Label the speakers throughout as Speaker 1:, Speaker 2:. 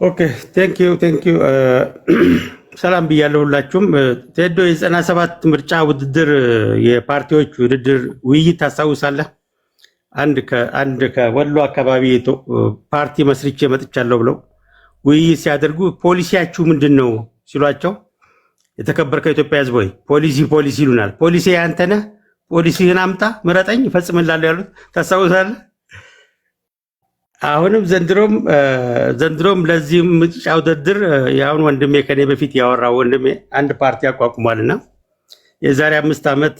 Speaker 1: ኦኬ ቴንክ ዩ ሰላም ብያለሁ ሁላችሁም። ቴዶ የ97 ምርጫ ውድድር የፓርቲዎች ውድድር ውይይት ታስታውሳለህ? አንድ ከወሎ አካባቢ ፓርቲ መስርቼ መጥቻለሁ ብለው ውይይት ሲያደርጉ ፖሊሲያችሁ ምንድን ነው ሲሏቸው፣ የተከበርከው ኢትዮጵያ ሕዝብ ሆይ ፖሊሲ ይሉናል። ፖሊሲ ያንተ ነህ፣ ፖሊሲህን አምጣ ምረጠኝ እፈጽምላለሁ ያሉት ታስታውሳለህ? አሁንም ዘንድሮም ለዚህ ምርጫ ውድድር ያሁን ወንድሜ ከኔ በፊት ያወራው ወንድሜ አንድ ፓርቲ አቋቁሟልና የዛሬ 5 ዓመት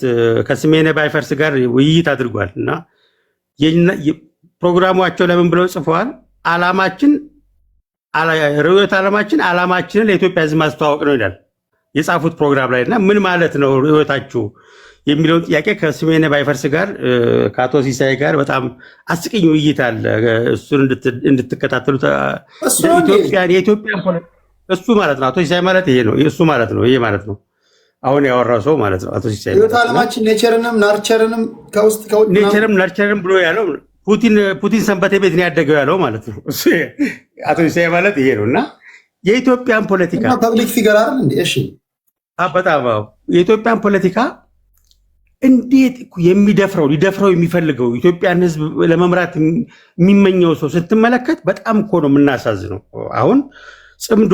Speaker 1: ከስሜነ ባይፈርስ ጋር ውይይት አድርጓል እና ፕሮግራማቸው ለምን ብለው ጽፈዋል? ርዕዮተ ዓላማችንን ለኢትዮጵያ ሕዝብ ማስተዋወቅ ነው ይላል የጻፉት ፕሮግራም ላይ እና ምን ማለት ነው ርዕዮታችሁ የሚለውን ጥያቄ ከስሜነ ባይፈርስ ጋር ከአቶ ሲሳይ ጋር በጣም አስቂኝ ውይይት አለ። እሱን እንድትከታተሉ የኢትዮጵያን እሱ ማለት ነው። አቶ ሲሳይ ማለት ይሄ ነው፣ እሱ ማለት ነው፣ ይሄ ማለት ነው። አሁን ያወራው ሰው ማለት ነው አቶ ሲሳይ።
Speaker 2: ዓለማችን ኔቸርንም ናርቸርንም ከውስጥ
Speaker 1: ናርቸርንም ብሎ ያለው ፑቲን ሰንበቴ ቤት ነው ያደገው ያለው ማለት ነው። አቶ ሲሳይ ማለት ይሄ ነው እና የኢትዮጵያን ፖለቲካ
Speaker 2: ፐብሊክ ፊገር አይደል እንዴ? እሺ
Speaker 1: በጣም የኢትዮጵያን ፖለቲካ እንዴት ሊደፍረው የሚፈልገው ኢትዮጵያን ሕዝብ ለመምራት የሚመኘው ሰው ስትመለከት በጣም እኮ ነው የምናሳዝነው። አሁን ጽምዶ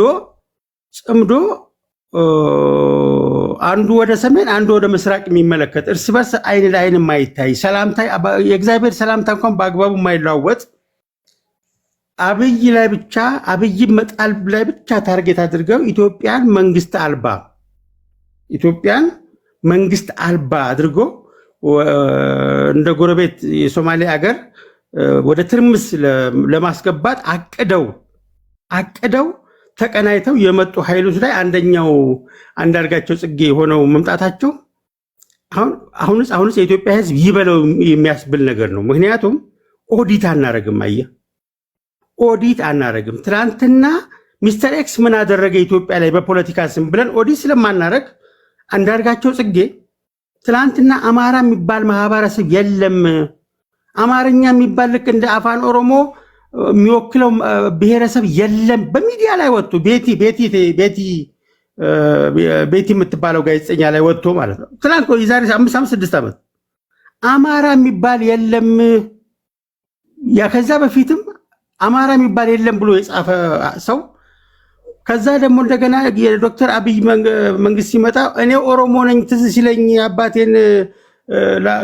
Speaker 1: አንዱ ወደ ሰሜን አንዱ ወደ ምስራቅ የሚመለከት እርስ በርስ አይን ለአይን የማይታይ ሰላምታ፣ የእግዚአብሔር ሰላምታ እንኳን በአግባቡ የማይለዋወጥ አብይ መጣል ላይ ብቻ ታርጌት አድርገው ኢትዮጵያን መንግስት አልባ አድርጎ እንደ ጎረቤት የሶማሌ ሀገር ወደ ትርምስ ለማስገባት አቅደው ተቀናይተው የመጡ ኃይሎች ላይ አንደኛው አንዳርጋቸው ጽጌ ሆነው መምጣታቸው አሁንስ የኢትዮጵያ ሕዝብ ይበለው የሚያስብል ነገር ነው። ምክንያቱም ኦዲት አናረግም። ትናንትና ሚስተር ኤክስ ምን አደረገ ኢትዮጵያ ላይ በፖለቲካ ስም ብለን ኦዲት ስለማናረግ አንዳርጋቸው ጽጌ ትላንትና አማራ የሚባል ማህበረሰብ የለም፣ አማርኛ የሚባል ልክ እንደ አፋን ኦሮሞ የሚወክለው ብሔረሰብ የለም በሚዲያ ላይ ወጥቶ ቤቲ የምትባለው ጋዜጠኛ ላይ ወጥቶ ማለት ነው። ትላንት የዛሬ 5-6 ዓመት አማራ የሚባል የለም፣ ከዛ በፊትም አማራ የሚባል የለም ብሎ የጻፈ ሰው ከዛ ደግሞ እንደገና የዶክተር አብይ መንግስት ሲመጣ እኔ ኦሮሞ ነኝ ትዝ ሲለኝ አባቴን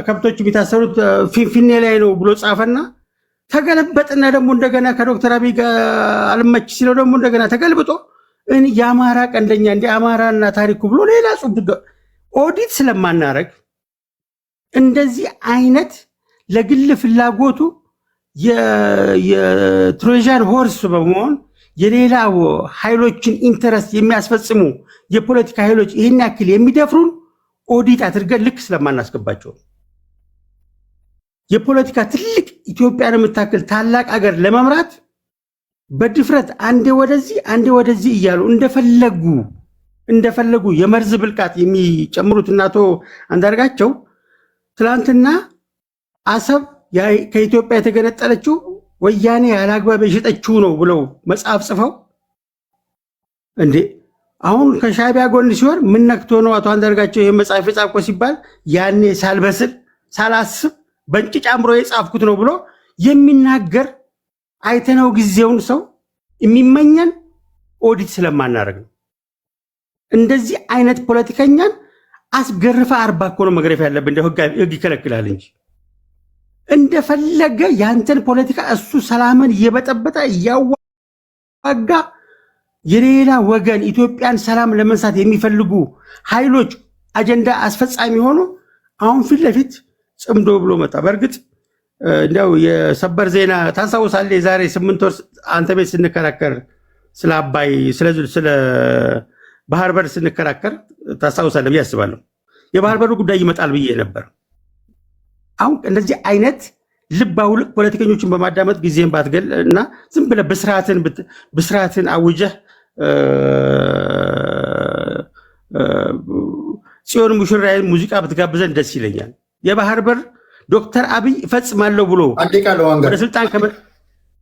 Speaker 1: ከብቶች የሚታሰሩት ፊንፊኔ ላይ ነው ብሎ ጻፈና ተገለበጥና ደግሞ እንደገና ከዶክተር አብይ ጋር አልመች ሲለው ደግሞ እንደገና ተገልብጦ የአማራ ቀንደኛ እንደ አማራና ታሪኩ ብሎ ሌላ ጽሑፍ ኦዲት ስለማናረግ እንደዚህ አይነት ለግል ፍላጎቱ የትሮጃን ሆርስ በመሆን የሌላ ኃይሎችን ኢንተረስት የሚያስፈጽሙ የፖለቲካ ኃይሎች ይህን ያክል የሚደፍሩን ኦዲት አድርገን ልክ ስለማናስገባቸው የፖለቲካ ትልቅ ኢትዮጵያን የምታክል ታላቅ አገር ለመምራት በድፍረት አንዴ ወደዚህ እያሉ እንደፈለጉ የመርዝ ብልቃት የሚጨምሩት አቶ አንዳርጋቸው ትላንትና አሰብ ከኢትዮጵያ የተገነጠለችው ወያኔ ያላግባብ የሸጠችው ነው ብለው መጽሐፍ ጽፈው እንዴ አሁን ከሻዕቢያ ጎን ሲሆን ምን ነክቶ ነው አቶ አንዳርጋቸው ይሄን መጽሐፍ የጻፍኩ ሲባል ያኔ ሳላስብ በእንጭጭ አምሮ የጻፍኩት ነው ብሎ የሚናገር አይተነው ጊዜውን ሰው የሚመኘን ኦዲት ስለማናረግ ነው። እንደዚህ አይነት ፖለቲከኛን አስገርፈ 40 እኮ ነው መግረፍ ያለብን። እንደው ህግ ይከለክላል እንጂ እንደፈለገ ያንተን ፖለቲካ እሱ ሰላምን እየበጠበጠ እያዋጋ የሌላ ወገን ኢትዮጵያን ሰላም ለመንሳት የሚፈልጉ ኃይሎች አጀንዳ አስፈጻሚ ሆኖ አሁን ፊት ለፊት ጽምዶ ብሎ መጣ። በእርግጥ እንደው የሰበር ዜና ታስታውሳለህ? የዛሬ 8 ወር አንተ ቤት ስንከራከር ስለ አባይ ስለ ባህር በር ስንከራከር ታስታውሳለህ ብዬ አስባለሁ። የባህር በሩ ጉዳይ ይመጣል ብዬ ነበር። አሁን እንደዚህ አይነት ልብ አውልቅ ፖለቲከኞችን በማዳመጥ ጊዜን ባትገል እና ዝም ብለህ ብስራትን አውጀህ ጽዮን ሙሽራዬን ሙዚቃ ብትጋብዘን ደስ ይለኛል። የባህር በር ዶክተር አብይ እፈጽማለሁ ብሎ ወደ ስልጣን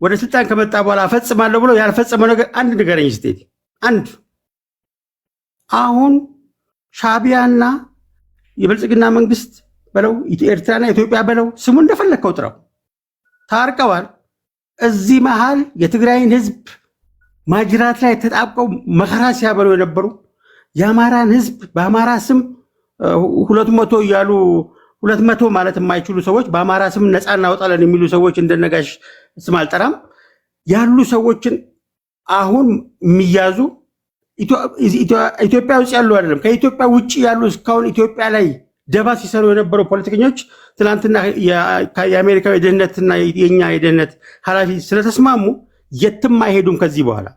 Speaker 1: ወደ ስልጣን ከመጣ በኋላ አፈጽማለሁ ብሎ ያልፈጸመው ነገር አንድ ንገረኝ እስቲ። አንድ አሁን ሻዕቢያና የብልጽግና መንግስት በለው ኤርትራና ኢትዮጵያ በለው ስሙ እንደፈለከው ጥራው ታርቀዋል። እዚህ መሃል የትግራይን ህዝብ ማጅራት ላይ ተጣብቀው መከራ ሲያበሉ የነበሩ የአማራን ህዝብ በአማራ ስም 200 እያሉ 200 ማለት የማይችሉ ሰዎች በአማራ ስም ነፃ እናወጣለን የሚሉ ሰዎች እንደነጋሽ ስም አልጠራም ያሉ ሰዎችን አሁን የሚያዙ ኢትዮጵያ ውስጥ ያሉ አይደለም ከኢትዮጵያ ውጭ ያሉ እስካሁን ኢትዮጵያ ላይ ደባ ሲሰሩ የነበሩ ፖለቲከኞች ትናንትና የአሜሪካዊ የደህንነትና የኛ የደህንነት ኃላፊ ስለተስማሙ የትም አይሄዱም ከዚህ በኋላ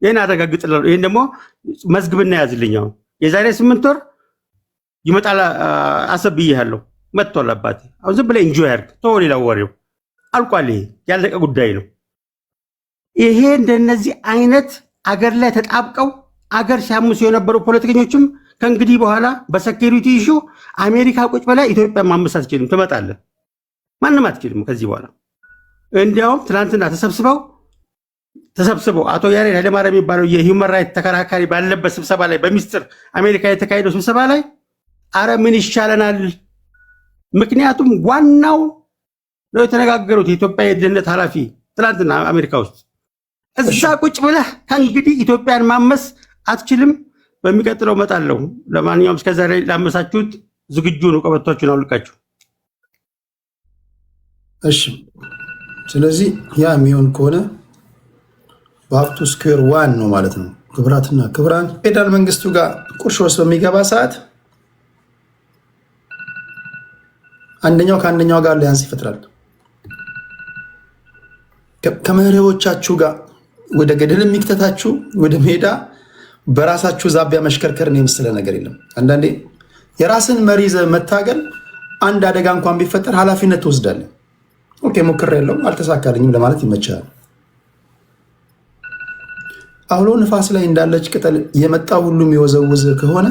Speaker 1: ይሄን አረጋግጥልኝ። ይሄን ደግሞ መዝግብና ያዝልኛው የዛሬ 8 ወር ይመጣል አሰብይሃለሁ መጥቷል አባቴ። አሁን ዝም ብለህ ኢንጆይ አድርግ ተወው ሌላ ወሬው አልቋል። ያለቀ ጉዳይ ነው። ይሄ እንደነዚህ አይነት አገር ላይ ተጣብቀው አገር ሲያምሱ የነበሩ ፖለቲከኞችም ከእንግዲህ በኋላ በሴኩሪቲ ኢሹ አሜሪካ ቁጭ ብላ ኢትዮጵያ ማመስ አትችልም። ትመጣለህ ማንም አትችልም ከዚህ በኋላ። እንዲያውም ትናንትና ተሰብስበው አቶ ያሬድ ኃይለማርያም የሚባለው የሂውመን ራይት ተከራካሪ ባለበት ስብሰባ ላይ በሚስጥር አሜሪካ የተካሄደው ስብሰባ ላይ አረ ምን ይሻለናል፣ ምክንያቱም ዋናው ነው የተነጋገሩት የኢትዮጵያ የደህንነት ኃላፊ ትናንትና አሜሪካ ውስጥ እዛ ቁጭ ብለህ ከእንግዲህ ኢትዮጵያን ማመስ አትችልም፣ በሚቀጥለው እመጣለሁ። ለማንኛውም እስከዛሬ ላመሳችሁት ዝግጁ ነው፣ ቀበቷችሁን አውልቃችሁ።
Speaker 2: እሺ ስለዚህ ያ የሚሆን ከሆነ በሀብቱ ስኩዌር ዋን ነው ማለት ነው። ክብራትና ክብራን ፌዴራል መንግስቱ ጋር ቁርሾ ውስጥ በሚገባ ሰዓት አንደኛው ከአንደኛው ጋር ሊያንስ ይፈጥራል። ከመሪዎቻችሁ ጋር ወደ ገደል የሚክተታችሁ ወደ ሜዳ በራሳችሁ ዛቢያ መሽከርከርን የመሰለ ነገር የለም። አንዳንዴ የራስን መሪ ይዘህ መታገል አንድ አደጋ እንኳን ቢፈጠር ኃላፊነት ትወስዳለህ። ኦኬ ሞክሬያለሁ አልተሳካልኝም ለማለት ይመቻል። አውሎ ንፋስ ላይ እንዳለች ቅጠል የመጣ ሁሉም የወዘውዝ ከሆነ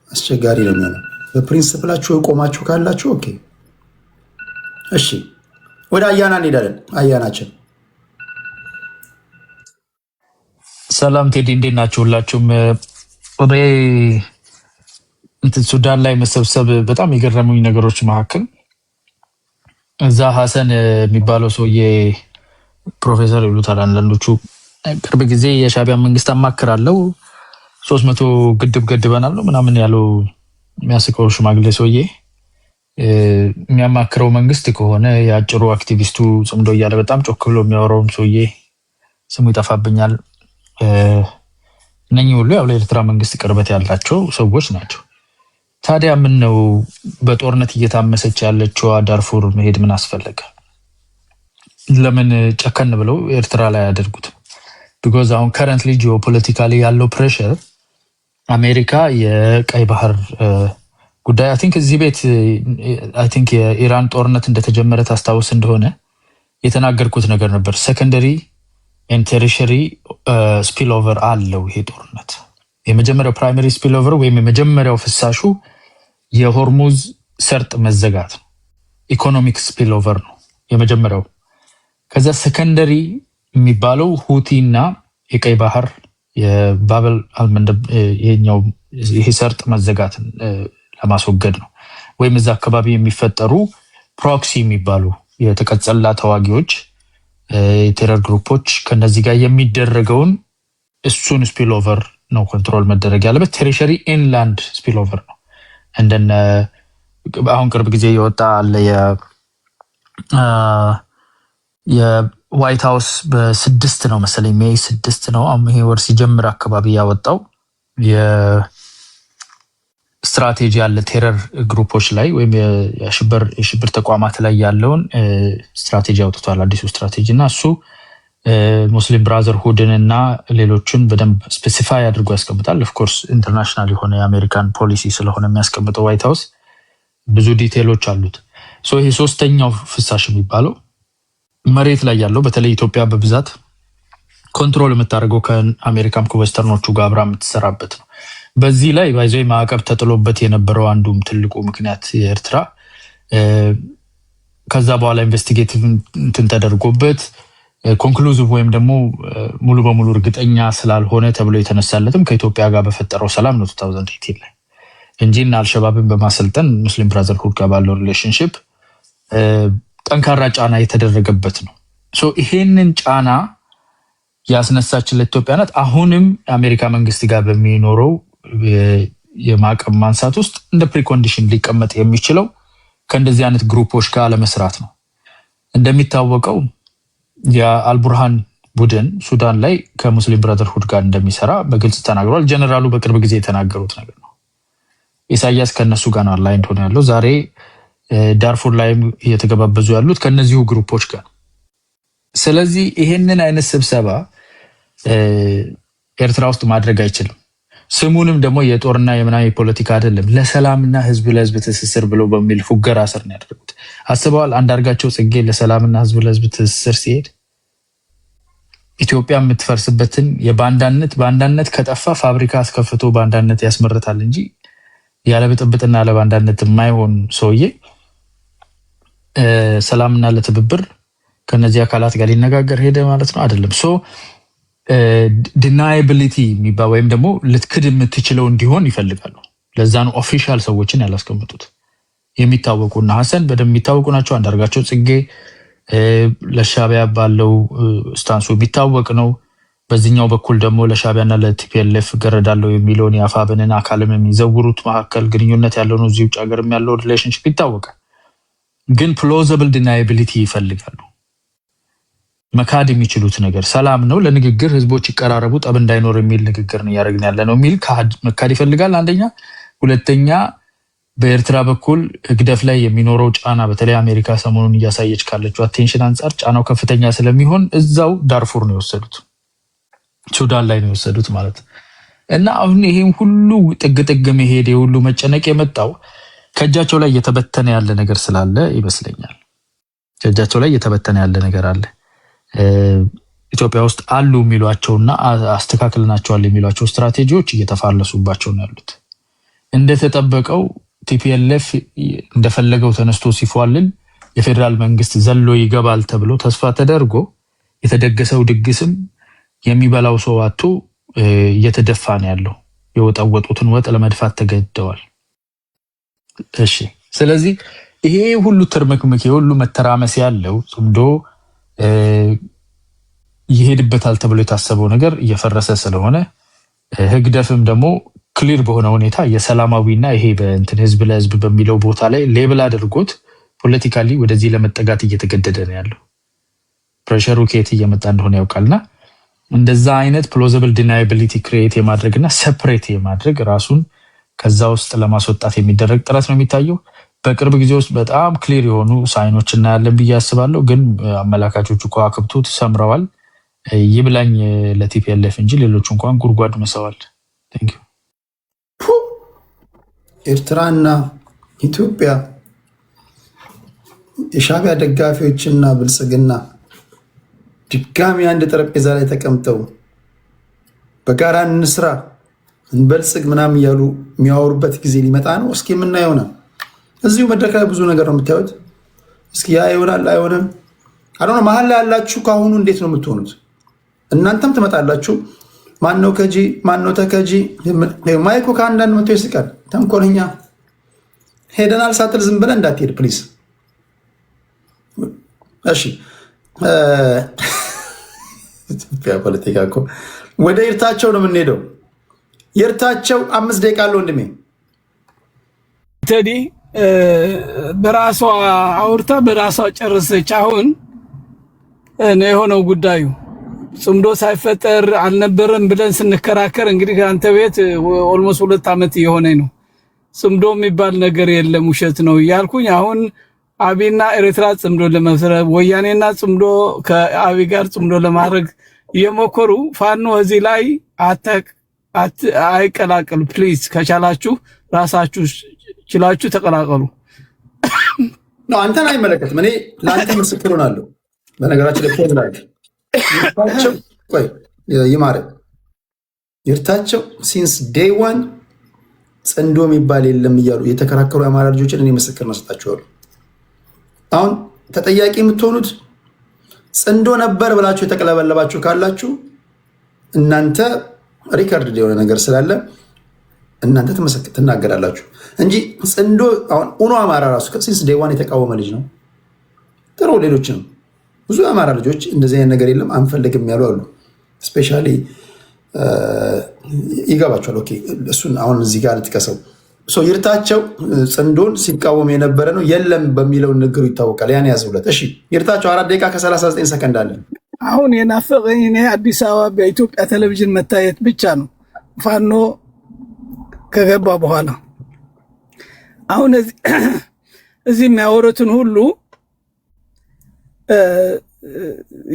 Speaker 2: አስቸጋሪ ነው የሚሆነው። በፕሪንሲፕላችሁ የቆማችሁ ካላችሁ ኦኬ። እሺ ወደ አያና እንሄዳለን። አያናችን
Speaker 3: ሰላም ቴዲ፣ እንዴት ናችሁ? ሁላችሁም ወደ ሱዳን ላይ መሰብሰብ በጣም የገረሙኝ ነገሮች መካከል እዛ ሐሰን የሚባለው ሰውዬ ፕሮፌሰር ይሉታል አንዳንዶቹ፣ ቅርብ ጊዜ የሻዕቢያ መንግስት አማክራለሁ 300 ግድብ ገድበናል ነው ምናምን ያለው የሚያስቀው ሽማግሌ ሰውዬ የሚያማክረው መንግስት ከሆነ የአጭሩ አክቲቪስቱ ጽምዶ እያለ በጣም ጮክ ብሎ የሚያወራውም ሰውዬ ስሙ ይጠፋብኛል። እነኚህ ሁሉ ያው ለኤርትራ መንግስት ቅርበት ያላቸው ሰዎች ናቸው። ታዲያ ምን ነው በጦርነት እየታመሰች ያለችው ዳርፉር መሄድ ምን አስፈለገ? ለምን ጨከን ብለው ኤርትራ ላይ ያደርጉት? ቢኮዝ አሁን ከረንትሊ ጂኦፖለቲካሊ ያለው ፕሬሸር አሜሪካ የቀይ ባህር ጉዳይ አይ ቲንክ የኢራን ጦርነት እንደተጀመረ ታስታውስ እንደሆነ የተናገርኩት ነገር ነበር። ሰከንደሪ ኤንድ ቴሪሸሪ ስፒል ኦቨር አለው ይሄ ጦርነት። የመጀመሪያው ፕራይመሪ ስፒል ኦቨር ወይም የመጀመሪያው ፍሳሹ የሆርሙዝ ሰርጥ መዘጋት ነው። ኢኮኖሚክ ስፒል ኦቨር ነው የመጀመሪያው። ከዛ ሰከንደሪ የሚባለው ሁቲ እና የቀይ ባህር የባበል አልመንደብ ይሄ ሰርጥ መዘጋት ለማስወገድ ነው። ወይም እዛ አካባቢ የሚፈጠሩ ፕሮክሲ የሚባሉ የተቀጸላ ተዋጊዎች የቴረር ግሩፖች ከነዚህ ጋር የሚደረገውን እሱን ስፒል ኦቨር ነው ኮንትሮል መደረግ ያለበት። ቴሪሸሪ ኢንላንድ ስፒል ኦቨር ነው። እንደነ አሁን ቅርብ ጊዜ የወጣ አለ የዋይት ሃውስ በ6 ነው መሰለኝ ሜይ 6 ነው ይሄ ወር ሲጀምር አካባቢ ያወጣው ስትራቴጂ ያለ ቴረር ግሩፖች ላይ ወይም የሽብር ተቋማት ላይ ያለውን ስትራቴጂ አውጥቷል። አዲሱ ስትራቴጂ እና እሱ ሙስሊም ብራዘርሁድን እና ሌሎችን በደንብ ስፔሲፋይ አድርጎ ያስቀምጣል። ኦፍኮርስ ኢንተርናሽናል የሆነ የአሜሪካን ፖሊሲ ስለሆነ የሚያስቀምጠው ዋይት ሃውስ ብዙ ዲቴሎች አሉት። ይሄ ሶስተኛው ፍሳሽ የሚባለው መሬት ላይ ያለው በተለይ ኢትዮጵያ በብዛት ኮንትሮል የምታደርገው ከአሜሪካም ከዌስተርኖቹ ጋር አብራ የምትሰራበት ነው። በዚህ ላይ ባይዘይ ማዕቀብ ተጥሎበት የነበረው አንዱም ትልቁ ምክንያት የኤርትራ ከዛ በኋላ ኢንቨስቲጌቲቭ እንትን ተደርጎበት ኮንክሉዚቭ ወይም ደግሞ ሙሉ በሙሉ እርግጠኛ ስላልሆነ ተብሎ የተነሳለትም ከኢትዮጵያ ጋር በፈጠረው ሰላም ነው 2018 ላይ እንጂ እና አልሸባብን በማሰልጠን ሙስሊም ብራዘርሁድ ጋር ባለው ሪሌሽንሺፕ ጠንካራ ጫና የተደረገበት ነው። ሶ ይሄንን ጫና ያስነሳችለት ኢትዮጵያ ናት። አሁንም የአሜሪካ መንግስት ጋር በሚኖረው የማዕቀብ ማንሳት ውስጥ እንደ ፕሪኮንዲሽን ሊቀመጥ የሚችለው ከእንደዚህ አይነት ግሩፖች ጋር ለመስራት ነው። እንደሚታወቀው የአልቡርሃን ቡድን ሱዳን ላይ ከሙስሊም ብራዘርሁድ ጋር እንደሚሰራ በግልጽ ተናግሯል። ጀነራሉ በቅርብ ጊዜ የተናገሩት ነገር ነው። ኢሳያስ ከነሱ ጋር ነው አላይንድ ሆነ ያለው። ዛሬ ዳርፉር ላይም እየተገባበዙ ያሉት ከነዚሁ ግሩፖች ጋር። ስለዚህ ይሄንን አይነት ስብሰባ ኤርትራ ውስጥ ማድረግ አይችልም። ስሙንም ደግሞ የጦርና የምናምን ፖለቲካ አይደለም፣ ለሰላምና ህዝብ ለህዝብ ትስስር ብለው በሚል ፉገራ ስር ነው ያደረጉት። አስበዋል? አንዳርጋቸው ጽጌ ለሰላምና ህዝብ ለህዝብ ትስስር ሲሄድ ኢትዮጵያ የምትፈርስበትን የባንዳነት ከጠፋ ፋብሪካ አስከፍቶ ባንዳነት ያስመርታል እንጂ ያለ ብጥብጥና ያለ ባንዳነት የማይሆን ሰውዬ ሰላምና ለትብብር ከነዚህ አካላት ጋር ሊነጋገር ሄደ ማለት ነው አይደለም። ሶ ዲናያቢሊቲ የሚባል ወይም ደግሞ ልትክድ የምትችለው እንዲሆን ይፈልጋሉ። ለዛ ነው ኦፊሻል ሰዎችን ያላስቀምጡት። የሚታወቁና ሐሰን በደንብ የሚታወቁ ናቸው። አንዳርጋቸው ጽጌ ለሻቢያ ባለው ስታንሱ የሚታወቅ ነው። በዚህኛው በኩል ደግሞ ለሻቢያና ለቲፒኤልኤፍ ገረዳለው የሚለውን የአፋብንን አካልም የሚዘውሩት መካከል ግንኙነት ያለው ነው። እዚህ ውጭ ሀገርም ያለው ሪሌሽንሽፕ ይታወቃል። ግን ፕሎዘብል ዲናያቢሊቲ ይፈልጋሉ። መካድ የሚችሉት ነገር ሰላም ነው፣ ለንግግር ህዝቦች ይቀራረቡ፣ ጠብ እንዳይኖር የሚል ንግግር ነው ያደረግን ያለ ነው የሚል መካድ ይፈልጋል። አንደኛ። ሁለተኛ በኤርትራ በኩል ህግደፍ ላይ የሚኖረው ጫና በተለይ አሜሪካ ሰሞኑን እያሳየች ካለችው አቴንሽን አንጻር ጫናው ከፍተኛ ስለሚሆን እዛው ዳርፉር ነው የወሰዱት፣ ሱዳን ላይ ነው የወሰዱት ማለት እና አሁን ይሄን ሁሉ ጥግ መሄድ የሁሉ መጨነቅ የመጣው ከእጃቸው ላይ እየተበተነ ያለ ነገር ስላለ ይመስለኛል። ከእጃቸው ላይ እየተበተነ ያለ ነገር አለ። ኢትዮጵያ ውስጥ አሉ የሚሏቸውና አስተካክልናቸዋል የሚሏቸው ስትራቴጂዎች እየተፋለሱባቸው ነው ያሉት። እንደተጠበቀው ቲፒኤልኤፍ እንደፈለገው ተነስቶ ሲፏልል የፌደራል መንግስት ዘሎ ይገባል ተብሎ ተስፋ ተደርጎ የተደገሰው ድግስም የሚበላው ሰው አጥቶ እየተደፋ ነው ያለው። የወጣወጡትን ወጥ ለመድፋት ተገደዋል። እሺ፣ ስለዚህ ይሄ ሁሉ ትርምክምክ ሁሉ መተራመስ ያለው ጽምዶ ይሄድበታል ተብሎ የታሰበው ነገር እየፈረሰ ስለሆነ ህግደፍም ደግሞ ክሊር በሆነ ሁኔታ የሰላማዊና ይሄ በእንትን ህዝብ ለህዝብ በሚለው ቦታ ላይ ሌብል አድርጎት ፖለቲካሊ ወደዚህ ለመጠጋት እየተገደደ ነው ያለው። ፕሬሸሩ ከየት እየመጣ እንደሆነ ያውቃልና እንደዛ አይነት ፕሎዘብል ዲናያቢሊቲ ክሬት የማድረግና ሴፐሬት የማድረግ ራሱን ከዛ ውስጥ ለማስወጣት የሚደረግ ጥረት ነው የሚታየው። በቅርብ ጊዜ ውስጥ በጣም ክሊር የሆኑ ሳይኖች እናያለን ብዬ አስባለሁ። ግን አመላካቾቹ ከዋክብቱ ተሰምረዋል። ይብላኝ ለቲፒኤልኤፍ እንጂ ሌሎቹ እንኳን ጉድጓድ መሰዋል። ቴንክ ዩ።
Speaker 2: ኤርትራና ኢትዮጵያ የሻቢያ ደጋፊዎችና ብልጽግና ድጋሚ አንድ ጠረጴዛ ላይ ተቀምጠው በጋራ እንስራ እንበልጽግ ምናምን እያሉ የሚያወሩበት ጊዜ ሊመጣ ነው። እስኪ የምናየው ነው። እዚሁ መድረክ ላይ ብዙ ነገር ነው የምታዩት። እስኪ ያ ይሆናል አይሆንም አሁን መሀል ላይ ያላችሁ ካሁኑ እንዴት ነው የምትሆኑት? እናንተም ትመጣላችሁ። ማነው ከጂ ማነው ተከጂ ማይኮ ከአንዳንድ መቶ ይስቃል። ተንኮለኛ ሄደናል ሳትል ዝም ብለህ እንዳትሄድ ፕሊዝ። እሺ ኢትዮጵያ ፖለቲካ እኮ ወደ ኤርታቸው ነው የምንሄደው። የኤርታቸው 5 ደቂቃ አለው ወንድሜ
Speaker 4: ቴዲ በራሷ አውርታ በራሷ ጨረሰች። አሁን ነው የሆነው ጉዳዩ። ጽምዶ ሳይፈጠር አልነበረም ብለን ስንከራከር እንግዲህ አንተ ቤት ኦልሞስት 2 ዓመት እየሆነኝ ነው። ጽምዶ የሚባል ነገር የለም ውሸት ነው እያልኩኝ አሁን አቢና ኤርትራ ጽምዶ ለመስረት ወያኔና ጽምዶ ከአቢ ጋር ጽምዶ ለማድረግ እየሞከሩ ፋኖ እዚህ ላይ አይቀላቀሉ። ፕሊዝ ከቻላችሁ ራሳችሁ ችላችሁ ተቀላቀሉ።
Speaker 2: ነው አንተን አይመለከትም። እኔ ለአንተ ምስክር ሆናለሁ። በነገራችን ላይ ፖዝ ላይ ይርታቸው ቆይ ይማረ ይርታቸው ሲንስ ዴይ ዋን ጽምዶ የሚባል የለም እያሉ የተከራከሩ የአማራ ልጆችን እኔ ምስክር መስጣቸዋለሁ። አሁን ተጠያቂ የምትሆኑት ጽንዶ ነበር ብላችሁ የተቀለበለባችሁ ካላችሁ እናንተ ሪከርድ የሆነ ነገር ስላለ እናንተ ትናገራላችሁ እንጂ ጽንዶ አሁን ኡኖ አማራ ራሱ ከሲንስ ዴዋን የተቃወመ ልጅ ነው። ጥሩ ሌሎችንም ብዙ አማራ ልጆች እንደዚህ አይነት ነገር የለም አንፈልግም ያሉ አሉ። ስፔሻሊ ይገባቸዋል። ኦኬ እሱን አሁን እዚህ ጋር ልጥቀሰው። ይርታቸው ጽንዶን ሲቃወም የነበረ ነው የለም በሚለው ንግሩ ይታወቃል። ያን ያዘውለት። እሺ ይርታቸው 4 ደቂቃ ከ39 ሰከንድ አለን።
Speaker 4: አሁን የናፈቀኝ እኔ አዲስ አበባ በኢትዮጵያ ቴሌቪዥን መታየት ብቻ ነው ፋኖ ከገባ በኋላ። አሁን እዚህ የሚያወሩትን ሁሉ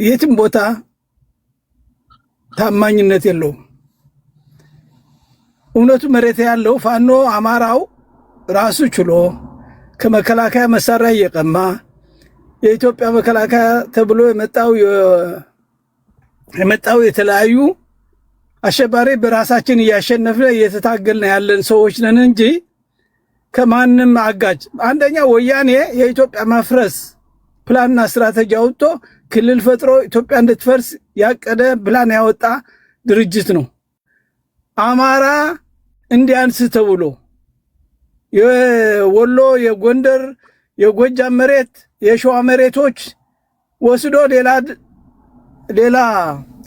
Speaker 4: የትም ቦታ ታማኝነት የለውም። እውነቱ መሬት ያለው ፋኖ አማራው ራሱ ችሎ ከመከላከያ መሳሪያ እየቀማ የኢትዮጵያ መከላከያ ተብሎ የመጣው የተለያዩ አሸባሪ በራሳችን እያሸነፍን እየተታገልን ያለን ሰዎች ነን እንጂ ከማንም አጋጭ። አንደኛ ወያኔ የኢትዮጵያ መፍረስ ፕላንና ስትራቴጂ አውጥቶ ክልል ፈጥሮ ኢትዮጵያ እንድትፈርስ ያቀደ ፕላን ያወጣ ድርጅት ነው። አማራ እንዲያንስ ተብሎ የወሎ፣ የጎንደር፣ የጎጃም መሬት፣ የሸዋ መሬቶች ወስዶ ሌላ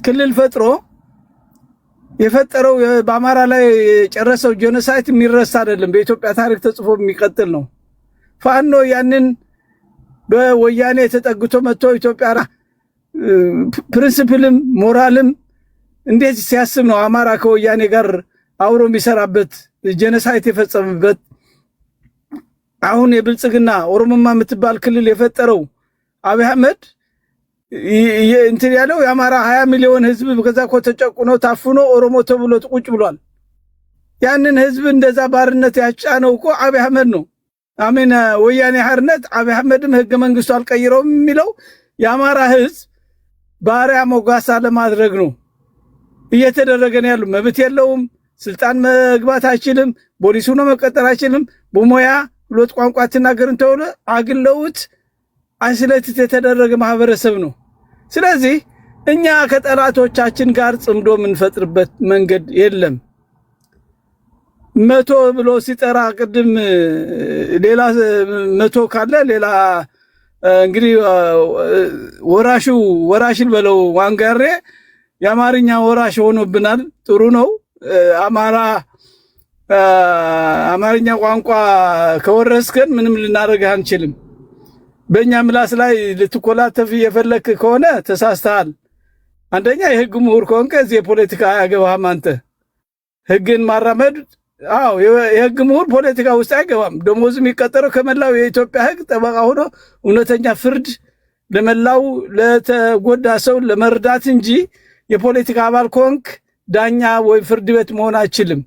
Speaker 4: ክልል ፈጥሮ የፈጠረው በአማራ ላይ የጨረሰው ጄኖሳይድ የሚረሳ አይደለም። በኢትዮጵያ ታሪክ ተጽፎ የሚቀጥል ነው። ፋኖ ያንን በወያኔ ተጠግቶ መጥቶ ኢትዮጵያ ፕሪንሲፕልም ሞራልም እንዴት ሲያስብ ነው አማራ ከወያኔ ጋር አብሮ የሚሰራበት ጄኖሳይድ የፈጸመበት። አሁን የብልጽግና ኦሮሞማ የምትባል ክልል የፈጠረው አብይ አህመድ እንትን ያለው የአማራ 20 ሚሊዮን ህዝብ ከዛ እኮ ተጨቁኖ ታፍኖ ኦሮሞ ተብሎ ቁጭ ብሏል። ያንን ህዝብ እንደዛ ባርነት ያጫነው እኮ አብይ አህመድ ነው። አሜን ወያኔ ሓርነት አብይ አህመድም ህገ መንግስቱ አልቀይረውም የሚለው የአማራ ህዝብ ባሪያ ሞጋሳ ለማድረግ ነው እየተደረገ ነው ያለው። መብት የለውም፣ ስልጣን መግባት አይችልም፣ ፖሊስ ሆኖ መቀጠር አይችልም፣ በሞያ ሁለት ቋንቋ ትናገርን ተብሎ አግለውት አይስሌት የተደረገ ማህበረሰብ ነው። ስለዚህ እኛ ከጠላቶቻችን ጋር ጽምዶ የምንፈጥርበት መንገድ የለም። 100 ብሎ ሲጠራ ቅድም ሌላ 100 ካለ ሌላ እንግዲህ ወራሽን በለው ዋንጋሬ የአማርኛ ወራሽ ሆኖብናል። ጥሩ ነው። አማርኛ ቋንቋ ከወረስከን ምንም ልናደርግህ አንችልም። በእኛ ምላስ ላይ ልትኮላተፍ የፈለክ ከሆነ ተሳስተሃል። አንደኛ የህግ ምሁር ከሆንከ እዚህ የፖለቲካ አያገባህም። አንተ ህግን ማራመድ የህግ ምሁር ፖለቲካ ውስጥ አይገባም። ደሞዝ የሚቀጠረው ከመላው የኢትዮጵያ ህግ ጠበቃ ሆኖ እውነተኛ ፍርድ ለመላው ለተጎዳ ሰው ለመርዳት እንጂ የፖለቲካ አባል ከሆንክ ዳኛ ወይ ፍርድ ቤት መሆን አይችልም።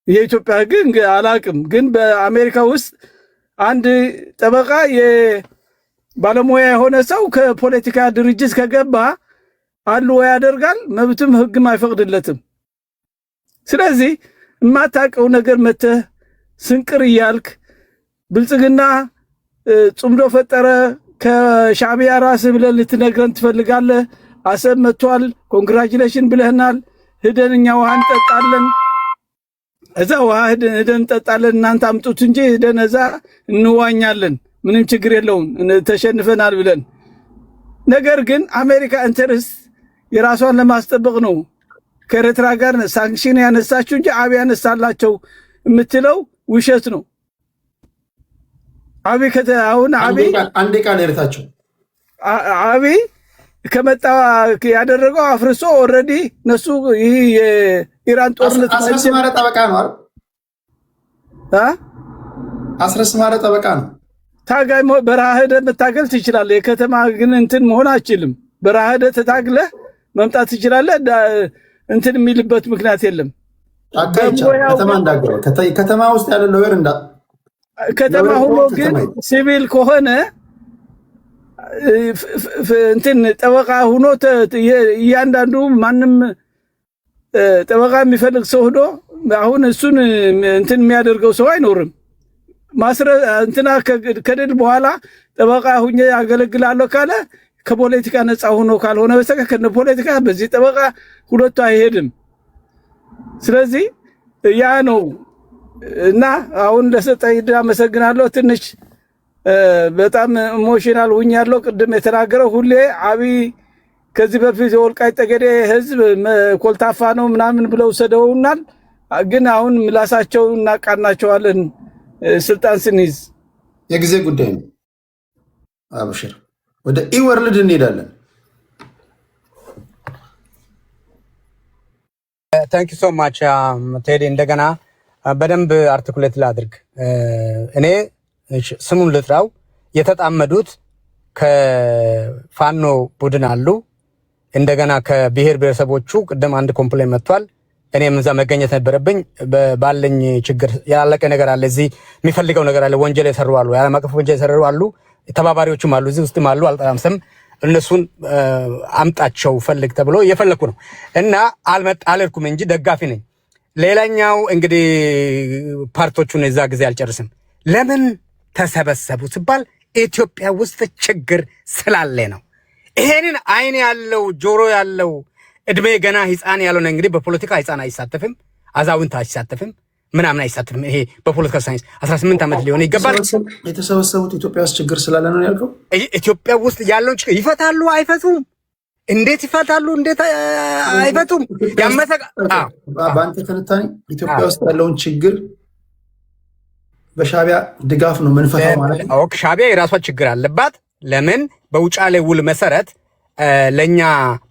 Speaker 4: የኢትዮጵያ ህግ አላቅም፣ ግን በአሜሪካ ውስጥ አንድ ጠበቃ የባለሙያ የሆነ ሰው ከፖለቲካ ድርጅት ከገባ አሉ ወይ ያደርጋል፣ መብትም ህግም አይፈቅድለትም። ስለዚህ የማታውቀው ነገር መተህ ስንቅር እያልክ ብልጽግና ጽምዶ ፈጠረ ከሻዕቢያ ራስ ብለን ልትነግረን ትፈልጋለህ። አሰብ መጥቷል፣ ኮንግራቹሌሽን ብለህናል። ሄደን እኛ ውሃ እንጠጣለን፣ እዛ ውሃ ሄደን እንጠጣለን፣ እናንተ አምጡት እንጂ ሄደን እዛ እንዋኛለን፣ ምንም ችግር የለውም ተሸንፈናል ብለን። ነገር ግን አሜሪካ ኢንተረስት የራሷን ለማስጠበቅ ነው ከኤርትራ ጋር ሳንክሽን ያነሳችሁ እንጂ አብይ ያነሳላቸው የምትለው ውሸት ነው። አብይ አሁን
Speaker 2: አንዴ ቃል ኤርታቸው
Speaker 4: አብይ ከመጣ ያደረገው አፍርሶ ኦልሬዲ ነሱ ይሄ የኢራን ጦርነት
Speaker 2: አስረስማረ ጠበቃ ነው አይደል? አስረስማረ ጠበቃ ነው።
Speaker 4: ታጋይ በረሃ ሄደህ መታገል ትችላለህ። የከተማ ግን እንትን መሆን አትችልም። በረሃ ሄደህ ተታግለህ መምጣት ትችላለህ። እንትን የሚልበት ምክንያት የለም።
Speaker 2: ከተማ ውስጥ ያለ ሎየር
Speaker 4: ከተማ ሆኖ ግን ሲቪል ከሆነ እንትን ጠበቃ ሆኖ እያንዳንዱ ማንም ጠበቃ የሚፈልግ ሰው ሆኖ አሁን እሱን እንትን የሚያደርገው ሰው አይኖርም። እንትና ከድል በኋላ ጠበቃ ሁኜ ያገለግላለሁ ካለ ከፖለቲካ ነፃ ሆኖ ካልሆነ በስተቀር ከነ ፖለቲካ በዚህ ጠበቃ ሁለቱ አይሄድም። ስለዚህ ያ ነው እና አሁን ለሰጠኝ ዕድል አመሰግናለሁ። ትንሽ በጣም ኢሞሽናል ሆኛለሁ። ቅድም የተናገረው ሁሌ አብይ ከዚህ በፊት የወልቃይት ጠገዴ ህዝብ ኮልታፋ ነው ምናምን ብለው ሰደውናል። ግን አሁን ምላሳቸው እናቃናቸዋለን ስልጣን ስንይዝ።
Speaker 2: የጊዜ ጉዳይ ነው። አብሽር ወደ ኢወርልድ እንሄዳለን።
Speaker 5: ታንክ ዩ ሶ ማች ቴዲ። እንደገና በደንብ አርቲኩሌት ላድርግ። እኔ ስሙን ልጥራው። የተጣመዱት ከፋኖ ቡድን አሉ። እንደገና ከብሔር ብሔረሰቦቹ ቅድም አንድ ኮምፕሌን መጥቷል። እኔም እዛ መገኘት ነበረብኝ። ባለኝ ችግር ያላለቀ ነገር አለ። እዚህ የሚፈልገው ነገር አለ። ወንጀል የሰሩ አሉ፣ የዓለም አቀፍ ወንጀል የሰሩ አሉ፣ ተባባሪዎችም አሉ፣ እዚህ ውስጥም አሉ። አልጠራም ስም። እነሱን አምጣቸው ፈልግ ተብሎ እየፈለኩ ነው እና አልሄድኩም እንጂ ደጋፊ ነኝ። ሌላኛው እንግዲህ ፓርቶቹን እዛ ጊዜ አልጨርስም። ለምን ተሰበሰቡ ሲባል ኢትዮጵያ ውስጥ ችግር ስላለ ነው። ይሄንን አይን ያለው ጆሮ ያለው እድሜ ገና ህፃን ያልሆነ እንግዲህ በፖለቲካ ህፃን አይሳተፍም፣ አዛውንት አይሳተፍም፣ ምናምን አይሳተፍም። ይሄ በፖለቲካ ሳይንስ 18 ዓመት ሊሆን ይገባል።
Speaker 2: የተሰበሰቡት ኢትዮጵያ ውስጥ ችግር ስላለ ነው ያልከው?
Speaker 5: ኢትዮጵያ ውስጥ ያለውን ችግር ይፈታሉ አይፈቱም? እንዴት ይፈታሉ? እንዴት አይፈቱም?
Speaker 2: በአንተ ትንታኔ ኢትዮጵያ ውስጥ ያለውን ችግር በሻቢያ ድጋፍ ነው መንፈታው ማለት ነው?
Speaker 5: ሻቢያ የራሷ ችግር አለባት። ለምን በውጫሌ ውል መሰረት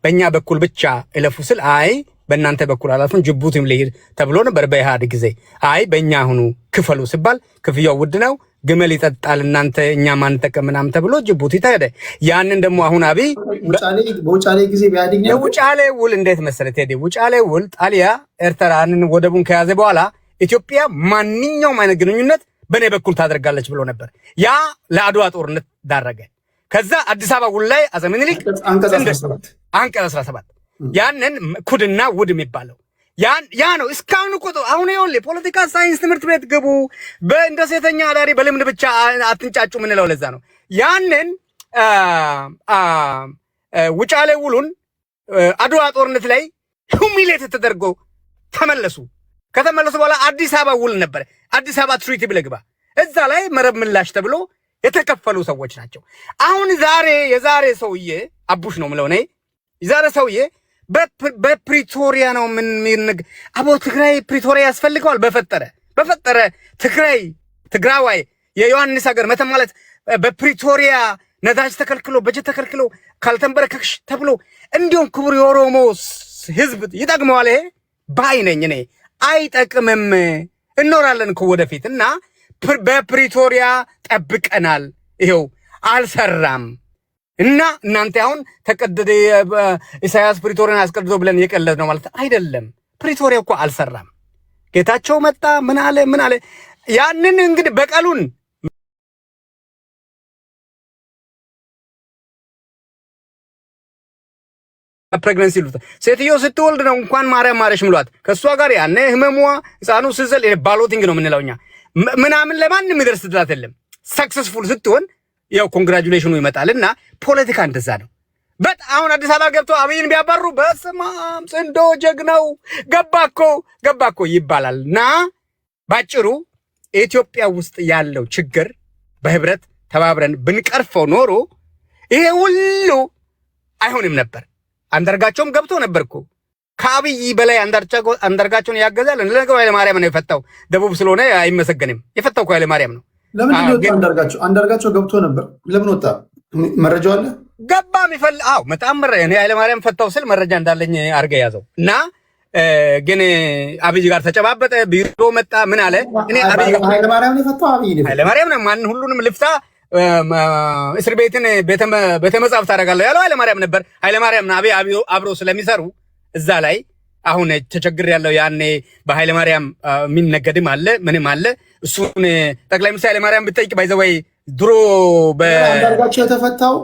Speaker 5: በእኛ በኩል ብቻ እለፉ ስል አይ በእናንተ በኩል አላልኩም ጅቡቲም ልሄድ ተብሎ ነበር በኢህአዴግ ጊዜ። አይ በእኛ ሁኑ ክፈሉ ሲባል ክፍያው ውድ ነው፣ ግመል ይጠጣል፣ እናንተ እኛ ማንጠቀም ምናምን ተብሎ ጅቡቲ ተሄደ። ያንን ደግሞ አሁን አብይ
Speaker 2: በውጫሌ ጊዜ ቢያድግ ነው።
Speaker 5: የውጫሌ ውል እንዴት መሰረት ሄደ? ውጫሌ ውል ጣሊያ ኤርትራንን ወደቡን ከያዘ በኋላ ኢትዮጵያ ማንኛውም አይነት ግንኙነት በኔ በኩል ታደርጋለች ብሎ ነበር። ያ ለአድዋ ጦርነት ዳረገ። ከዛ አዲስ አበባ ውል ላይ አፄ ምኒልክ አንቀጽ 17 ያንን ኩድና ውድ የሚባለው ያ ነው። እስካሁን እኮ አሁን ይኸውልህ ፖለቲካ ሳይንስ ትምህርት ቤት ግቡ፣ በእንደ ሴተኛ አዳሪ በልምድ ብቻ አትንጫጩ ምንለው ለዛ ነው። ያንን ውጫሌ ውሉን አድዋ ጦርነት ላይ ሁሚሌት ተደርጎ ተመለሱ። ከተመለሱ በኋላ አዲስ አበባ ውል ነበር። አዲስ አበባ ትሪቲ ብለህ ግባ። እዛ ላይ መረብ ምላሽ ተብሎ የተከፈሉ ሰዎች ናቸው። አሁን የዛሬ ሰውዬ አቡሽ ነው ምለው ነይ የዛሬ ሰውዬ በፕሪቶሪያ ነው አቦ ትግራይ ፕሪቶሪያ ያስፈልገዋል። በፈጠረ ትግራዋይ የዮሐንስ ሀገር መተማ ማለት በፕሪቶሪያ ነዳጅ ተከልክሎ በጀት ተከልክሎ ካልተንበረከክሽ ተብሎ እንዲሁም ክቡር የኦሮሞ ህዝብ ይጠቅመዋል። ይሄ ባይነኝ እኔ አይጠቅምም። እኖራለን እኮ ወደፊት እና በፕሪቶሪያ ጠብቀናል። ይሄው አልሰራም። እና እናንተ አሁን ተቀደደ ኢሳያስ ፕሪቶሪያን አስቀድዶ ብለን የቀለድ ነው ማለት አይደለም። ፕሪቶሪያ እኮ አልሰራም። ጌታቸው መጣ ምን አለ ያንን እንግዲህ በቀሉን ፕሬግናንሲ ይሉት ሴትዮ ስትወልድ ነው እንኳን ማርያም ማረሽ ምሏት ከሷ ጋር ያነ ህመሟ ህፃኑ ስዘል ባሎቲንግ ነው የምንለውኛ ምናምን ለማንም የሚደርስላት የለም። ሰክሰስፉል ስትሆን ያው ኮንግራጁሌሽኑ ይመጣልና ፖለቲካ እንደዛ ነው። አሁን አዲስ አበባ ገብቶ አብይን ቢያባሩ በስማም ጽንዶ ጀግናው ገባኮ ይባላልና ባጭሩ ኢትዮጵያ ውስጥ ያለው ችግር በህብረት ተባብረን ብንቀርፈው ኖሮ ይሄ ሁሉ አይሆንም ነበር። አንዳርጋቸውም ገብቶ ነበርኩ ከአብይ በላይ አንዳርጋቸውን ያገዛል። ለነገሩ ኃይለ ማርያም ነው የፈታው። ደቡብ ስለሆነ አይመሰገንም። የፈታው እኮ ኃይለ ማርያም ነው።
Speaker 2: ለምን ወጣ አንዳርጋቸው ገብቶ ነበር? ለምን ወጣ? መረጃው አለ
Speaker 5: ገባ የሚፈል በጣም እኔ ኃይለ ማርያም ፈታው ስል መረጃ እንዳለኝ አርገ ያዘው እና ግን አብይ ጋር ተጨባበጠ። ቢሮ መጣ ምን አለ? እኔ አብይ ጋር
Speaker 2: ኃይለ ማርያም ነው የፈታው። አብይ ነው
Speaker 5: ኃይለ ማርያም ነው ማን ሁሉንም ልፍታ እስር ቤትን ቤተመጻሕፍት ታደርጋለህ ያለው ኃይለ ማርያም ነበር። ኃይለ ማርያም እና አብይ አብሮ ስለሚሰሩ እዛ ላይ አሁን ተቸግር ያለው ያኔ በኃይለ ማርያም የሚነገድም አለ ምንም አለ። እሱን ጠቅላይ ሚኒስትር ኃይለ ማርያም ብትጠይቅ ባይዘወይ ድሮ
Speaker 2: አንዳርጋቸው የተፈታው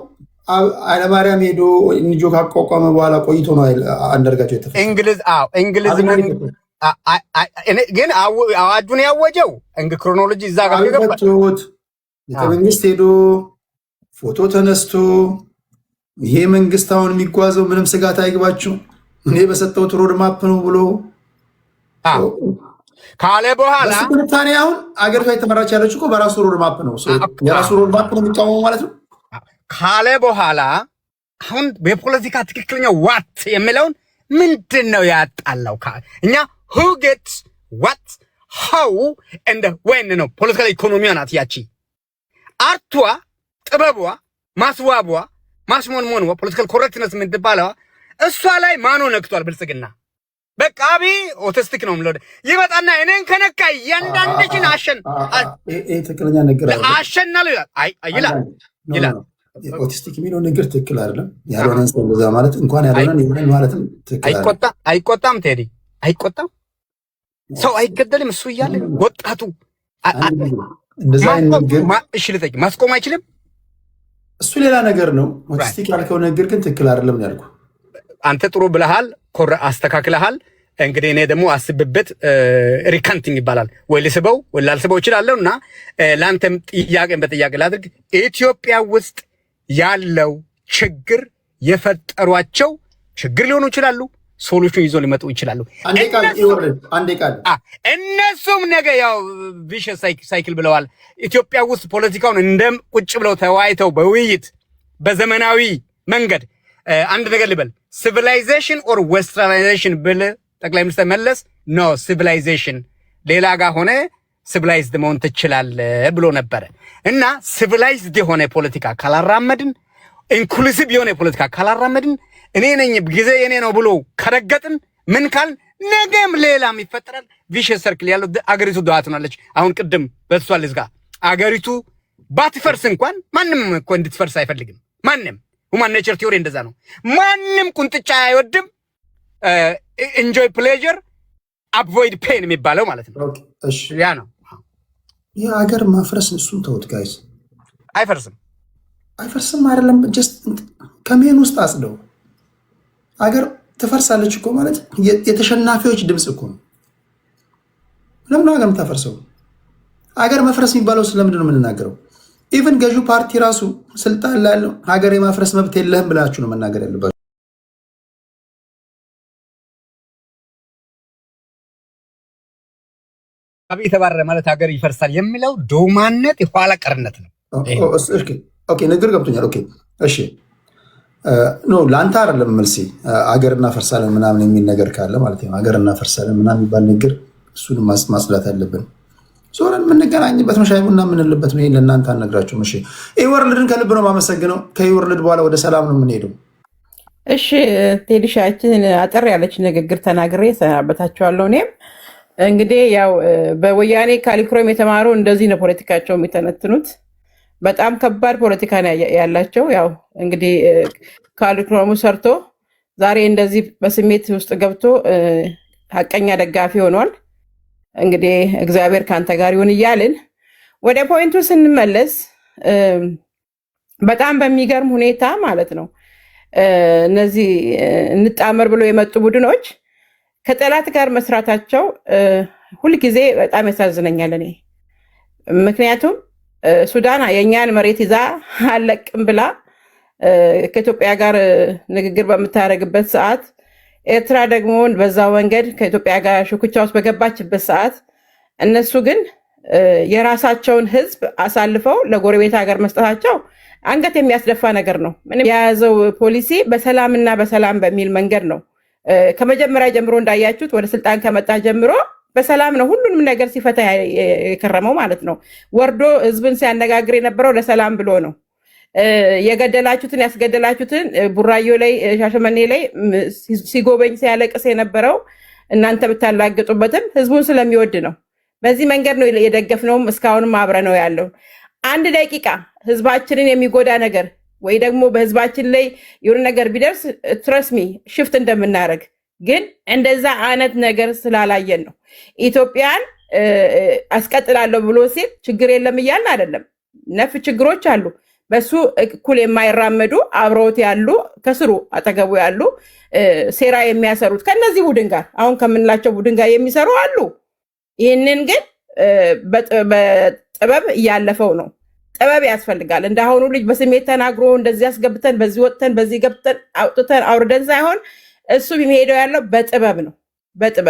Speaker 2: ኃይለ ማርያም ሄዶ እንጆ ካቋቋመ በኋላ ቆይቶ ነው አንዳርጋቸው የተፈታው።
Speaker 5: ግን አዋጁን ያወጀው ክሮኖሎጂ እዛ ጋር
Speaker 2: የገባችሁት ቤተ መንግስት ሄዶ ፎቶ ተነስቶ ይሄ መንግስት አሁን የሚጓዘው ምንም ስጋት አይግባችሁ እኔ በሰጠሁት ሮድማፕ ነው ብሎ
Speaker 5: ካለ በኋላ
Speaker 2: ትንታኔ አሁን አገሪቷ የተመራች ያለችው እኮ በራሱ ሮድማፕ ነው። የራሱ ሮድማፕ ነው የሚቃወመው ማለት ነው
Speaker 5: ካለ በኋላ አሁን በፖለቲካ ትክክለኛ ዋት የሚለውን ምንድን ነው ያጣላው? እኛ who gets what how and when ነው ፖለቲካል ኢኮኖሚያ ናት ያቺ አርቷ ጥበቧ ማስዋቧ ማስሞንሞንዋ ፖለቲካል ኮሬክትነስ የምትባለው እሷ ላይ ማኖ ነክቷል ብልጽግና። በቃ ኦቲስቲክ ነው ምለው ይመጣና እኔን ከነካ እያንዳንድሽን
Speaker 2: ትክክለኛ ነገር
Speaker 5: አሸናለሁ ይላል።
Speaker 2: ኦቲስቲክ የሚለው ነገር ትክክል አይደለም። ያልሆነን ሰው በዛ ማለት እንኳን ያልሆነን ይሆናል ማለትም ትክክል አይደለም።
Speaker 5: አይቆጣም ቴዲ አይቆጣም። ሰው አይገደልም እሱ እያለ ወጣቱ
Speaker 2: እንደዛ ነገር
Speaker 5: እሺ ልጠይቅ ማስቆም አይችልም።
Speaker 2: እሱ ሌላ ነገር ነው። ኦቲስቲክ ያልከው ነገር ግን ትክክል አይደለም ያልኩ።
Speaker 5: አንተ ጥሩ ብለሃል፣ አስተካክለሃል። እንግዲህ እኔ ደግሞ አስብበት ሪካንቲንግ ይባላል ወይ ልስበው ወይ ላልስበው እችላለሁ እና ለአንተም ጥያቄን በጥያቄ ላድርግ። ኢትዮጵያ ውስጥ ያለው ችግር የፈጠሯቸው ችግር ሊሆኑ ይችላሉ፣ ሶሉሽን ይዞ ሊመጡ ይችላሉ።
Speaker 2: አንዴ ቃል
Speaker 5: እነሱም ነገ ያው ቪሸስ ሳይክል ብለዋል። ኢትዮጵያ ውስጥ ፖለቲካውን እንደም ቁጭ ብለው ተወያይተው በውይይት በዘመናዊ መንገድ አንድ ነገር ልበል ሲቪላይዜሽን ኦር ዌስተርናይዜሽን ብል ጠቅላይ ሚኒስትር መለስ ኖ ሲቪላይዜሽን ሌላ ጋር ሆነ ሲቪላይዝድ መሆን ትችላለህ ብሎ ነበረ እና ሲቪላይዝድ የሆነ ፖለቲካ ካላራመድን ኢንክሉሲቭ የሆነ ፖለቲካ ካላራመድን እኔ ነኝ ጊዜ የኔ ነው ብሎ ከረገጥን ምን ካል ነገም ሌላም ይፈጠራል። ቪሸስ ሰርክል ያለው አገሪቱ ዱዓ ትሆናለች። አሁን ቅድም በሷ ልዝጋ አገሪቱ ባትፈርስ እንኳን ማንም እኮ እንድትፈርስ አይፈልግም። ማንም ሁማን ኔቸር ቲዮሪ እንደዛ ነው። ማንም ቁንጥጫ አይወድም። ኢንጆይ ፕሌዠር አቮይድ ፔን የሚባለው ማለት ነው።
Speaker 2: እሺ
Speaker 5: ያ ነው
Speaker 2: የሀገር ማፍረስ። እሱን ተውት ጋይስ።
Speaker 5: አይፈርስም
Speaker 2: አይደለም ጀስት ከሜን ውስጥ አጽደው አገር ትፈርሳለች እኮ ማለት የተሸናፊዎች ድምፅ እኮ ነው። ለምን ሀገር የምታፈርሰው? ሀገር መፍረስ የሚባለው ስለምንድን ነው የምንናገረው? ኢቨን ገዢው ፓርቲ ራሱ ስልጣን ላይ ያለው ሀገር የማፍረስ መብት የለህም ብላችሁ ነው መናገር ያለባችሁ።
Speaker 5: አብይ ተባረረ ማለት ሀገር ይፈርሳል የሚለው ዶማነት የኋላ ቀርነት ነው።
Speaker 2: ኦኬ ነገር ገብቶኛል። ኦኬ እሺ ኖ ለአንተ አይደለም መልሲ ሀገር እናፈርሳለን ምናምን የሚል ነገር ካለ ማለት ነው ሀገር እናፈርሳለን ምናምን የሚባል ነገር እሱን ማጽዳት አለብን። ዞረን የምንገናኝበት ነው ሻይ ቡና የምንልበት ነው። ለእናንተ አልነግራችሁም። እሺ ኢወርልድን ከልብ ነው የማመሰግነው። ከኢወርልድ በኋላ ወደ ሰላም ነው የምንሄደው።
Speaker 6: እሺ ቴዲሻችን አጠር ያለች ንግግር ተናግሬ ሰናበታችኋለሁ። እኔም እንግዲህ ያው በወያኔ ካሊክሮም የተማሩ እንደዚህ ነው ፖለቲካቸው የሚተነትኑት። በጣም ከባድ ፖለቲካ ያላቸው ያው እንግዲህ ካሊክሮሙ ሰርቶ ዛሬ እንደዚህ በስሜት ውስጥ ገብቶ ሀቀኛ ደጋፊ ሆኗል። እንግዲህ እግዚአብሔር ካንተ ጋር ይሁን እያልን ወደ ፖይንቱ ስንመለስ በጣም በሚገርም ሁኔታ ማለት ነው እነዚህ እንጣመር ብሎ የመጡ ቡድኖች ከጠላት ጋር መስራታቸው ሁልጊዜ በጣም ያሳዝነኛል እኔ። ምክንያቱም ሱዳን የእኛን መሬት ይዛ አለቅም ብላ ከኢትዮጵያ ጋር ንግግር በምታደርግበት ሰዓት ኤርትራ ደግሞ በዛው መንገድ ከኢትዮጵያ ጋር ሽኩቻ ውስጥ በገባችበት ሰዓት እነሱ ግን የራሳቸውን ሕዝብ አሳልፈው ለጎረቤት ሀገር መስጠታቸው አንገት የሚያስደፋ ነገር ነው። ምንም የያዘው ፖሊሲ በሰላምና በሰላም በሚል መንገድ ነው። ከመጀመሪያ ጀምሮ እንዳያችሁት ወደ ስልጣን ከመጣ ጀምሮ በሰላም ነው ሁሉንም ነገር ሲፈታ የከረመው ማለት ነው። ወርዶ ሕዝብን ሲያነጋግር የነበረው ለሰላም ብሎ ነው። የገደላችሁትን ያስገደላችሁትን ቡራዮ ላይ ሻሸመኔ ላይ ሲጎበኝ ሲያለቅስ የነበረው እናንተ ብታላገጡበትም ህዝቡን ስለሚወድ ነው። በዚህ መንገድ ነው የደገፍነውም እስካሁንም አብረ ነው ያለው። አንድ ደቂቃ ህዝባችንን የሚጎዳ ነገር ወይ ደግሞ በህዝባችን ላይ የሆነ ነገር ቢደርስ ትረስሚ ሽፍት እንደምናደርግ ግን እንደዛ አይነት ነገር ስላላየን ነው። ኢትዮጵያን አስቀጥላለሁ ብሎ ሲል ችግር የለም እያልን አይደለም። ነፍ ችግሮች አሉ። በሱ እኩል የማይራመዱ አብረውት ያሉ ከስሩ አጠገቡ ያሉ ሴራ የሚያሰሩት ከነዚህ ቡድን ጋር አሁን ከምንላቸው ቡድን ጋር የሚሰሩ አሉ። ይህንን ግን በጥበብ እያለፈው ነው። ጥበብ ያስፈልጋል። እንዳሁኑ ልጅ በስሜት ተናግሮ እንደዚህ አስገብተን በዚህ ወጥተን በዚህ ገብተን አውጥተን አውርደን ሳይሆን እሱ የሚሄደው ያለው በጥበብ ነው።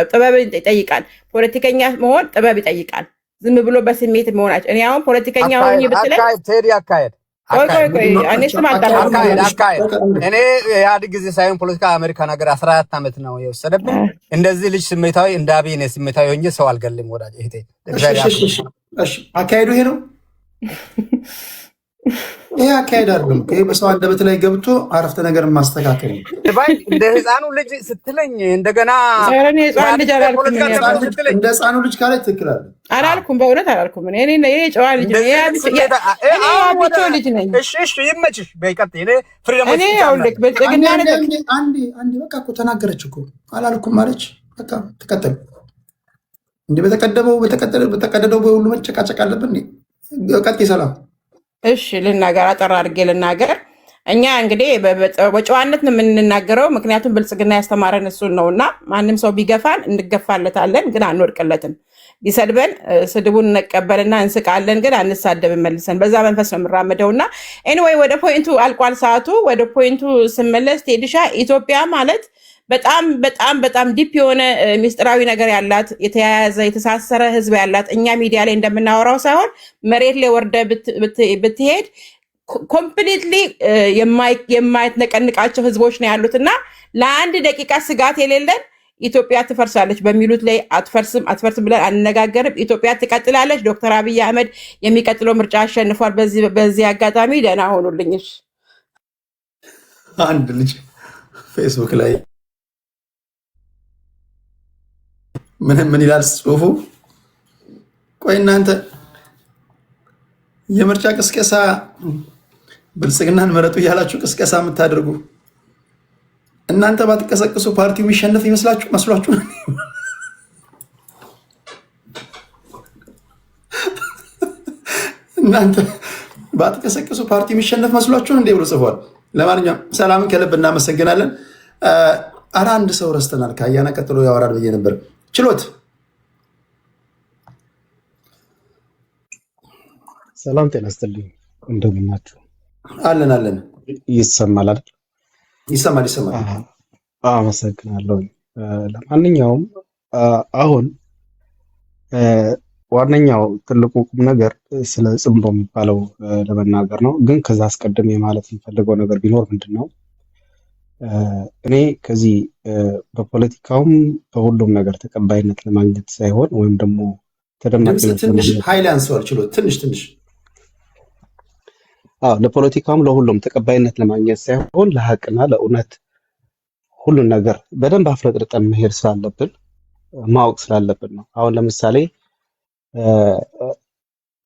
Speaker 6: ጥበብ ይጠይቃል። ፖለቲከኛ መሆን ጥበብ ይጠይቃል። ዝም ብሎ በስሜት መሆናቸው እኔ አሁን ፖለቲከኛ ሆኜ ብትለኝ
Speaker 5: አካሄድ እኔ ኢህአዴግ ጊዜ ሳይሆን ፖለቲካ አሜሪካን ሀገር 14 ዓመት ነው የወሰደብኝ። እንደዚህ ልጅ ስሜታዊ እንደ አብይ ነኝ ስሜታዊ ሆኜ ሰው አልገልም። ወዳጅ እህቴ
Speaker 2: አካሄዱ ይሄ ነው። ይሄ አካሄድ አይደለም። ይሄ በሰው አንደበት ላይ ገብቶ አረፍተ ነገር ማስተካከል ነው።
Speaker 5: እንደ ህፃኑ ልጅ ስትለኝ እንደገና
Speaker 2: እንደ ህፃኑ ልጅ ካለ ትክክል አለ
Speaker 6: አላልኩም። በእውነት አላልኩም። እኔ ጨዋ ልጅ ነኝ። ልጅ ነኝ።
Speaker 5: እሺ ይመችሽ። በይቀጥ እኔ ፍሪደም
Speaker 6: እኔ ያውልክ በልጽግና
Speaker 2: አንዴ በቃ እኮ ተናገረች እኮ አላልኩም ማለች። በቃ ተከተል እንዴ በተቀደደው በሁሉ መጨቃጨቅ አለብን። ቀጥ ሰላም
Speaker 6: እሺ ልናገር፣ አጠር አድርጌ ልናገር። እኛ እንግዲህ በጨዋነት ነው የምንናገረው፣ ምክንያቱም ብልጽግና ያስተማረን እሱን ነውና ማንም ሰው ቢገፋን እንገፋለታለን፣ ግን አንወድቅለትም። ቢሰድበን ስድቡን እንቀበልና እንስቃለን፣ ግን አንሳደብም መልሰን። በዛ መንፈስ ነው የምራመደውና ኤኒዌይ ወደ ፖይንቱ አልቋል ሰዓቱ። ወደ ፖይንቱ ስመለስ ቴዲሻ ኢትዮጵያ ማለት በጣም በጣም በጣም ዲፕ የሆነ ሚስጥራዊ ነገር ያላት የተያያዘ የተሳሰረ ህዝብ ያላት እኛ ሚዲያ ላይ እንደምናወራው ሳይሆን መሬት ላይ ወርደ ብትሄድ ኮምፕሊትሊ የማይነቀንቃቸው ህዝቦች ነው ያሉት እና ለአንድ ደቂቃ ስጋት የሌለን ኢትዮጵያ ትፈርሳለች በሚሉት ላይ አትፈርስም ብለን አንነጋገርም። ኢትዮጵያ ትቀጥላለች። ዶክተር አብይ አህመድ የሚቀጥለው ምርጫ አሸንፏል። በዚህ አጋጣሚ ደህና ሆኑልኝሽ።
Speaker 2: አንድ ልጅ ፌስቡክ ላይ ምን ይላል ጽሁፉ? ቆይ እናንተ የምርጫ ቅስቀሳ ብልጽግናን መረጡ እያላችሁ ቅስቀሳ የምታደርጉ እናንተ ባትቀሰቅሱ ፓርቲው የሚሸነፍ መስሏችሁ? እናንተ ባትቀሰቅሱ ፓርቲው የሚሸነፍ መስሏችሁን እንዴ ብሎ ጽፏል። ለማንኛውም ሰላምን ከልብ እናመሰግናለን። ኧረ አንድ ሰው ረስተናል። ከአያና ቀጥሎ ያወራል ብዬ ነበር። ችሎት
Speaker 7: ሰላም ጤና ይስጥልኝ። እንደምን ናችሁ?
Speaker 2: አለን።
Speaker 7: ይሰማል አይደል?
Speaker 2: ይሰማል።
Speaker 7: አመሰግናለሁ። ለማንኛውም አሁን ዋነኛው ትልቁ ቁም ነገር ስለ ጽምዶ የሚባለው ለመናገር ነው። ግን ከዛ አስቀድሜ ማለት የምፈልገው ነገር ቢኖር ምንድን ነው፣ እኔ ከዚህ በፖለቲካውም በሁሉም ነገር ተቀባይነት ለማግኘት ሳይሆን ወይም ደግሞ ተደማጭነት
Speaker 2: ትንሽ
Speaker 7: ለፖለቲካውም ለሁሉም ተቀባይነት ለማግኘት ሳይሆን ለሀቅና ለእውነት ሁሉን ነገር በደንብ አፍረጥርጠን መሄድ ስላለብን ማወቅ ስላለብን ነው። አሁን ለምሳሌ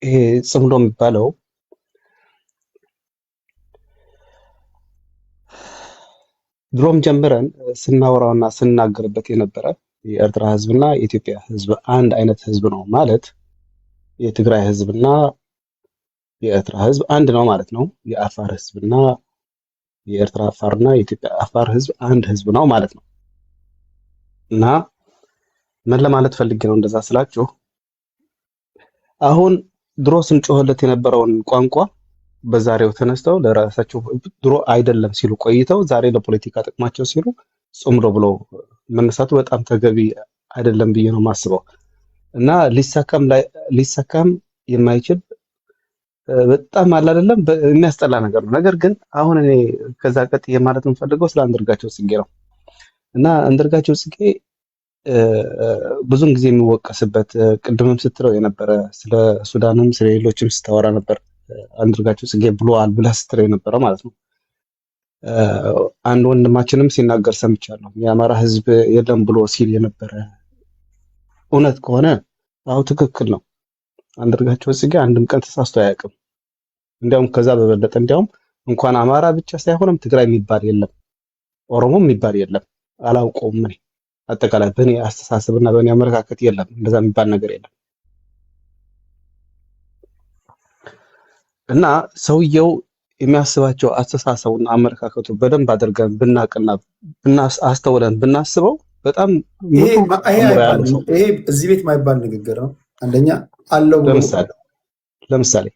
Speaker 7: ይሄ ጽምዶ የሚባለው ድሮም ጀምረን ስናወራውና ስናገርበት የነበረ የኤርትራ ህዝብና የኢትዮጵያ ህዝብ አንድ አይነት ህዝብ ነው ማለት፣ የትግራይ ህዝብና የኤርትራ ህዝብ አንድ ነው ማለት ነው። የአፋር ህዝብና የኤርትራ አፋርና የኢትዮጵያ አፋር ህዝብ አንድ ህዝብ ነው ማለት ነው። እና ምን ለማለት ፈልጌ ነው እንደዛ ስላችሁ፣ አሁን ድሮ ስንጮህለት የነበረውን ቋንቋ በዛሬው ተነስተው ለራሳቸው ድሮ አይደለም ሲሉ ቆይተው ዛሬ ለፖለቲካ ጥቅማቸው ሲሉ ጽምዶ ብሎ መነሳቱ በጣም ተገቢ አይደለም ብዬ ነው የማስበው። እና ሊሳካም የማይችል በጣም አለ አይደለም የሚያስጠላ ነገር ነው። ነገር ግን አሁን እኔ ከዛ ቀጥዬ ማለት የምፈልገው ስለ አንዳርጋቸው ጽጌ ነው። እና አንዳርጋቸው ጽጌ ብዙን ጊዜ የሚወቀስበት ቅድምም ስትለው የነበረ ስለ ሱዳንም ስለ ሌሎችም ስታወራ ነበር። አንዳርጋቸው ጽጌ ብሎዋል ብለህ ስትለው የነበረ ማለት ነው። አንድ ወንድማችንም ሲናገር ሰምቻለሁ። የአማራ ህዝብ የለም ብሎ ሲል የነበረ እውነት ከሆነ አው ትክክል ነው። አንዳርጋቸው ጽጌ አንድም ቀን ተሳስቶ አያውቅም። እንዲያውም ከዛ በበለጠ እንዲያውም እንኳን አማራ ብቻ ሳይሆንም ትግራይ የሚባል የለም፣ ኦሮሞ የሚባል የለም። አላውቀውም እኔ አጠቃላይ በእኔ አስተሳሰብና በእኔ አመለካከት የለም፣ እንደዛ የሚባል ነገር የለም። እና ሰውየው የሚያስባቸው አስተሳሰቡና አመለካከቱ በደንብ አድርገን ብናቅና አስተውለን ብናስበው በጣም
Speaker 2: ይሄ እዚህ ቤት ማይባል ንግግር ነው። አንደኛ አለው
Speaker 7: ለምሳሌ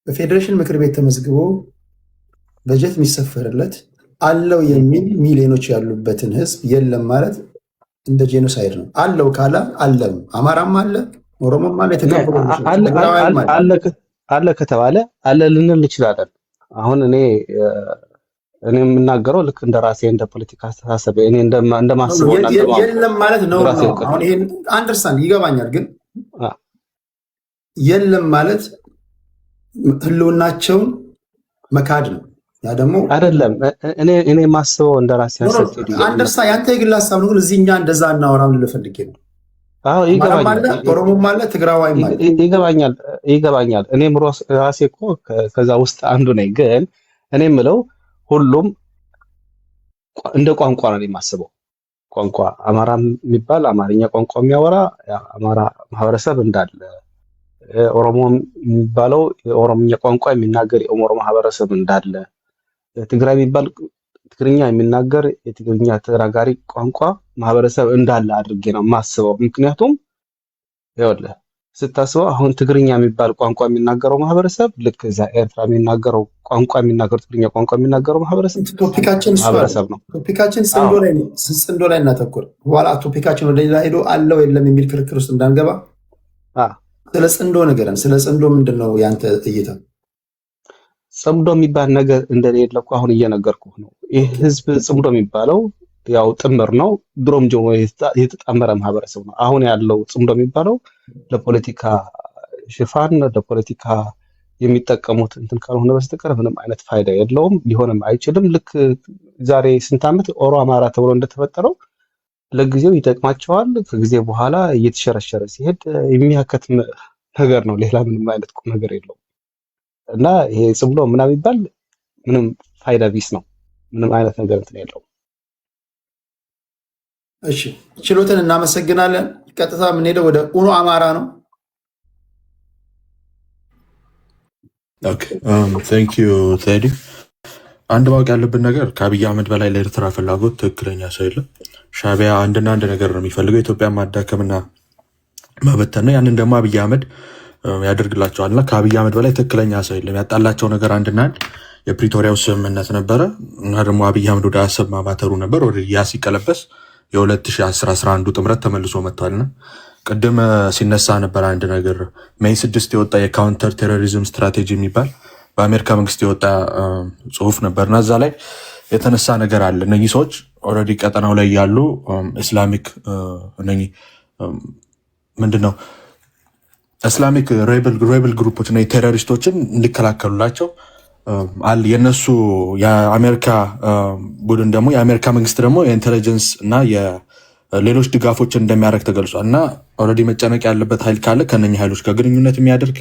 Speaker 2: በፌዴሬሽን ምክር ቤት ተመዝግቦ በጀት የሚሰፈርለት አለው የሚል ሚሊዮኖች ያሉበትን ህዝብ የለም ማለት እንደ ጄኖሳይድ ነው። አለው ካለ አለም አማራም አለ ኦሮሞም አለ
Speaker 7: አለ ከተባለ አለ ልንል እንችላለን። አሁን እኔ የምናገረው ልክ እንደ ራሴ እንደ ፖለቲካ አስተሳሰብ እኔ እንደማስበው
Speaker 2: የለም ማለት ነው። አሁን ይሄን አንደርስታንድ ይገባኛል። ግን የለም ማለት ህልውናቸውን መካድ ነው። ያ ደግሞ
Speaker 7: አይደለም። እኔ ማስበው እንደ ራሴ
Speaker 2: አንደርስታንድ ያንተ የግል ሀሳብ ነው። ግን እዚህኛ እንደዛ እናወራም ልፈልግ ነው።
Speaker 7: አዎ ይገባኛል።
Speaker 2: ኦሮሞም አለ ትግራዋይም አለ
Speaker 7: ይገባኛል። እኔም ራሴ እኮ ከዛ ውስጥ አንዱ ነኝ። ግን እኔ የምለው ሁሉም እንደ ቋንቋ ነው የማስበው። ቋንቋ አማራ የሚባል አማርኛ ቋንቋ የሚያወራ አማራ ማህበረሰብ እንዳለ፣ ኦሮሞ የሚባለው የኦሮምኛ ቋንቋ የሚናገር የኦሮሞ ማህበረሰብ እንዳለ፣ ትግራይ የሚባል ትግርኛ የሚናገር የትግርኛ ተናጋሪ ቋንቋ ማህበረሰብ እንዳለ አድርጌ ነው የማስበው። ምክንያቱም ይኸውልህ ስታስበው አሁን ትግርኛ የሚባል ቋንቋ የሚናገረው ማህበረሰብ ልክ እዛ ኤርትራ የሚናገረው ቋንቋ የሚናገረው ትግርኛ ቋንቋ የሚናገረው ማህበረሰብ ነው።
Speaker 2: ቶፒካችን ጽንዶ ላይ እናተኩር። በኋላ ቶፒካችን ወደ ሌላ ሄዶ አለው የለም የሚል ክርክር ውስጥ እንዳንገባ ስለ ጽንዶ ነገርን። ስለ ጽንዶ ምንድን ነው ያንተ እይታ?
Speaker 7: ጽምዶ የሚባል ነገር እንደሌለ እኮ አሁን እየነገርኩህ ነው። ይህ ህዝብ ጽምዶ የሚባለው ያው ጥምር ነው። ድሮም ጀምሮ የተጣመረ ማህበረሰብ ነው። አሁን ያለው ጽምዶ የሚባለው ለፖለቲካ ሽፋን ለፖለቲካ የሚጠቀሙት እንትን ካልሆነ በስተቀር ምንም አይነት ፋይዳ የለውም፣ ሊሆንም አይችልም። ልክ ዛሬ ስንት ዓመት ኦሮ አማራ ተብሎ እንደተፈጠረው ለጊዜው ይጠቅማቸዋል። ከጊዜ በኋላ እየተሸረሸረ ሲሄድ የሚያከት ነገር ነው። ሌላ ምንም አይነት ቁም ነገር የለውም። እና ይሄ ጽምዶ ምናምን የሚባል ምንም ፋይዳ ቢስ ነው። ምንም አይነት ነገር እንትን የለውም።
Speaker 2: እሺ ችሎትን እናመሰግናለን። ቀጥታ የምንሄደው ወደ ኡኖ አማራ ነው።
Speaker 8: ኦኬ ቴንክ ዩ ቴዲ። አንድ ማወቅ ያለብን ነገር ከአብይ አህመድ በላይ ለኤርትራ ፍላጎት ትክክለኛ ሰው የለም። ሻዕቢያ አንድና አንድ ነገር ነው የሚፈልገው፣ ኢትዮጵያን ማዳከምና መበተን ነው። ያንን ደግሞ አብይ አህመድ ያደርግላቸዋልና ከአብይ አህመድ በላይ ትክክለኛ ሰው የለም። ያጣላቸው ነገር አንድና አንድ የፕሪቶሪያው ስምምነት ነበረ እና ደግሞ አብይ አህመድ ወደ አሰብ ማማተሩ ነበር። ወደ ያ ሲቀለበስ የ2011 ጥምረት ተመልሶ መጥቷልና ቅድም ሲነሳ ነበር አንድ ነገር ሜይ 6 የወጣ የካውንተር ቴሮሪዝም ስትራቴጂ የሚባል በአሜሪካ መንግስት የወጣ ጽሁፍ ነበርና እዛ ላይ የተነሳ ነገር አለ። እነኚህ ሰዎች ኦልሬዲ ቀጠናው ላይ ያሉ ኢስላሚክ እነኚህ ምንድነው ኢስላሚክ ሬብል ግሩፖች እና ቴሮሪስቶችን እንዲከላከሉላቸው የነሱ የአሜሪካ ቡድን ደግሞ የአሜሪካ መንግስት ደግሞ የኢንቴሊጀንስ እና የሌሎች ድጋፎችን እንደሚያደርግ ተገልጿል። እና ኦልሬዲ መጨነቅ ያለበት ኃይል ካለ ከነኛ ኃይሎች ጋር ግንኙነት የሚያደርግ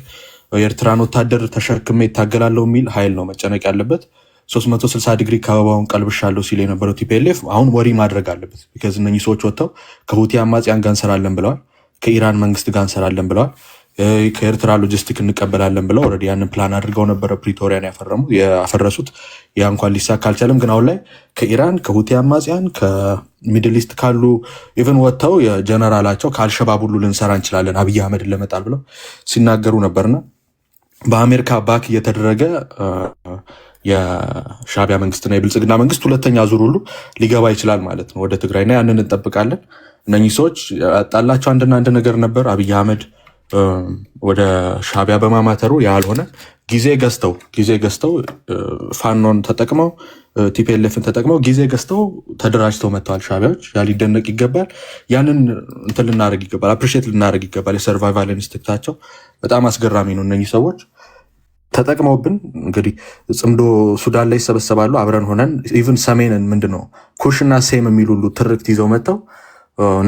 Speaker 8: የኤርትራን ወታደር ተሸክሜ ይታገላለሁ የሚል ኃይል ነው መጨነቅ ያለበት። 360 ዲግሪ ከበባውን ቀልብሻለሁ ሲል የነበረው ቲፒኤልኤፍ አሁን ወሪ ማድረግ አለበት። ቢካዝ እነኚህ ሰዎች ወጥተው ከሁቲ አማጽያን ጋር እንሰራለን ብለዋል፣ ከኢራን መንግስት ጋር እንሰራለን ብለዋል፣ ከኤርትራ ሎጂስቲክ እንቀበላለን ብለው ኦልሬዲ ያንን ፕላን አድርገው ነበረ ፕሪቶሪያን ያፈረሱት። ያ እንኳን ሊሳካ አልቻለም። ግን አሁን ላይ ከኢራን ከሁቲ አማጽያን ከሚድል ኢስት ካሉ ኢቨን ወጥተው የጀነራላቸው ከአልሸባብ ሁሉ ልንሰራ እንችላለን አብይ አህመድን ለመጣል ብለው ሲናገሩ ነበርና በአሜሪካ ባክ እየተደረገ የሻዕቢያ መንግስትና የብልጽግና መንግስት ሁለተኛ ዙር ሁሉ ሊገባ ይችላል ማለት ነው ወደ ትግራይና ያንን እንጠብቃለን። እነኚህ ሰዎች ያጣላቸው አንድና አንድ ነገር ነበር። አብይ አህመድ ወደ ሻዕቢያ በማማተሩ ያልሆነ ጊዜ ገዝተው ፋኖን ተጠቅመው ቲፒኤልኤፍን ተጠቅመው ጊዜ ገዝተው ተደራጅተው መጥተዋል ሻዕቢያዎች። ያ ሊደነቅ ይገባል። ያንን እንትን ልናደርግ ይገባል፣ አፕሪሺየት ልናደርግ ይገባል። የሰርቫይቫል ኢንስቲንክታቸው በጣም አስገራሚ ነው። እነኚህ ሰዎች ተጠቅመውብን እንግዲህ ጽምዶ ሱዳን ላይ ይሰበሰባሉ። አብረን ሆነን ኢቭን ሰሜንን ምንድነው ኩሽና ሴም የሚሉ ሁሉ ትርክት ይዘው መጥተው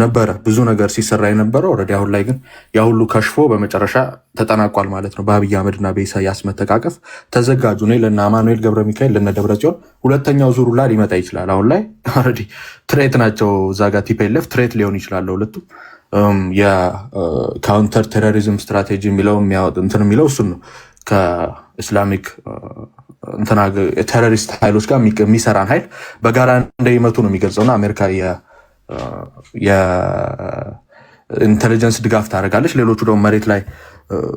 Speaker 8: ነበረ ብዙ ነገር ሲሰራ የነበረው። ኦልሬዲ አሁን ላይ ግን ያ ሁሉ ከሽፎ በመጨረሻ ተጠናቋል ማለት ነው። በአብይ አህመድና በኢሳያስ መተቃቀፍ ተዘጋጁ ነው ለእነ አማኑኤል ገብረ ሚካኤል ለእነ ደብረጽዮን ሁለተኛው ዙሩ ላይ ሊመጣ ይችላል። አሁን ላይ ኦልሬዲ ትሬት ናቸው። እዛ ጋር ቲፒኤልኤፍ ትሬት ሊሆን ይችላል ሁለቱም። የካውንተር ቴሮሪዝም ስትራቴጂ የሚለው እንትን የሚለው እሱን ነው ከኢስላሚክ ቴሮሪስት ኃይሎች ጋር የሚሰራን ኃይል በጋራ እንደሚመቱ ነው የሚገልጸውና አሜሪካ የኢንቴሊጀንስ ድጋፍ ታደርጋለች፣ ሌሎቹ ደግሞ መሬት ላይ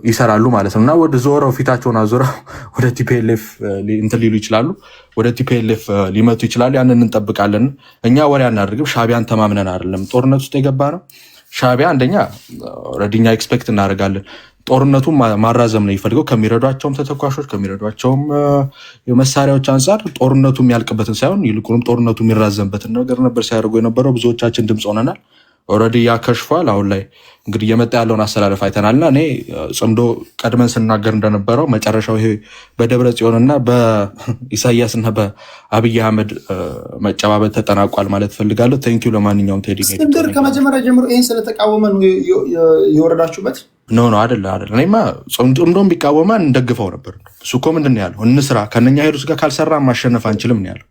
Speaker 8: ይሰራሉ ማለት ነው። እና ወደ ዞረው ፊታቸውን አዞረው ወደ ቲፒኤልኤፍ እንትን ሊሉ ይችላሉ፣ ወደ ቲፒኤልኤፍ ሊመቱ ይችላሉ። ያንን እንጠብቃለን። እኛ ወሬ አናደርግም። ሻቢያን ተማምነን አይደለም ጦርነት ውስጥ የገባ ነው። ሻቢያ አንደኛ ረዲኛ ኤክስፔክት እናደርጋለን ጦርነቱን ማራዘም ነው ይፈልገው ከሚረዷቸውም ተተኳሾች ከሚረዷቸውም መሳሪያዎች አንጻር ጦርነቱ የሚያልቅበትን ሳይሆን ይልቁንም ጦርነቱ የሚራዘምበትን ነገር ነበር ሲያደርጉ የነበረው። ብዙዎቻችን ድምፅ ሆነናል። ኦልሬዲ ያከሽፏል። አሁን ላይ እንግዲህ እየመጣ ያለውን አሰላለፍ አይተናልና እኔ ጽምዶ ቀድመን ስናገር እንደነበረው መጨረሻው ይሄ በደብረ ጽዮንና በኢሳያስና በአብይ አህመድ መጨባበጥ ተጠናቋል ማለት ፈልጋለሁ። ቴንኪው። ለማንኛውም ቴዲ
Speaker 2: እስክንድር ከመጀመሪያ ጀምሮ ይህን ስለተቃወመ ነው የወረዳችሁበት?
Speaker 8: ኖ አይደለ። እኔማ ጽምዶም ቢቃወመን እንደግፈው ነበር። እሱ እኮ ምንድን ነው ያለው? እንስራ ከነኛ ሄዱስ ጋር ካልሰራ ማሸነፍ አንችልም ነው ያለው።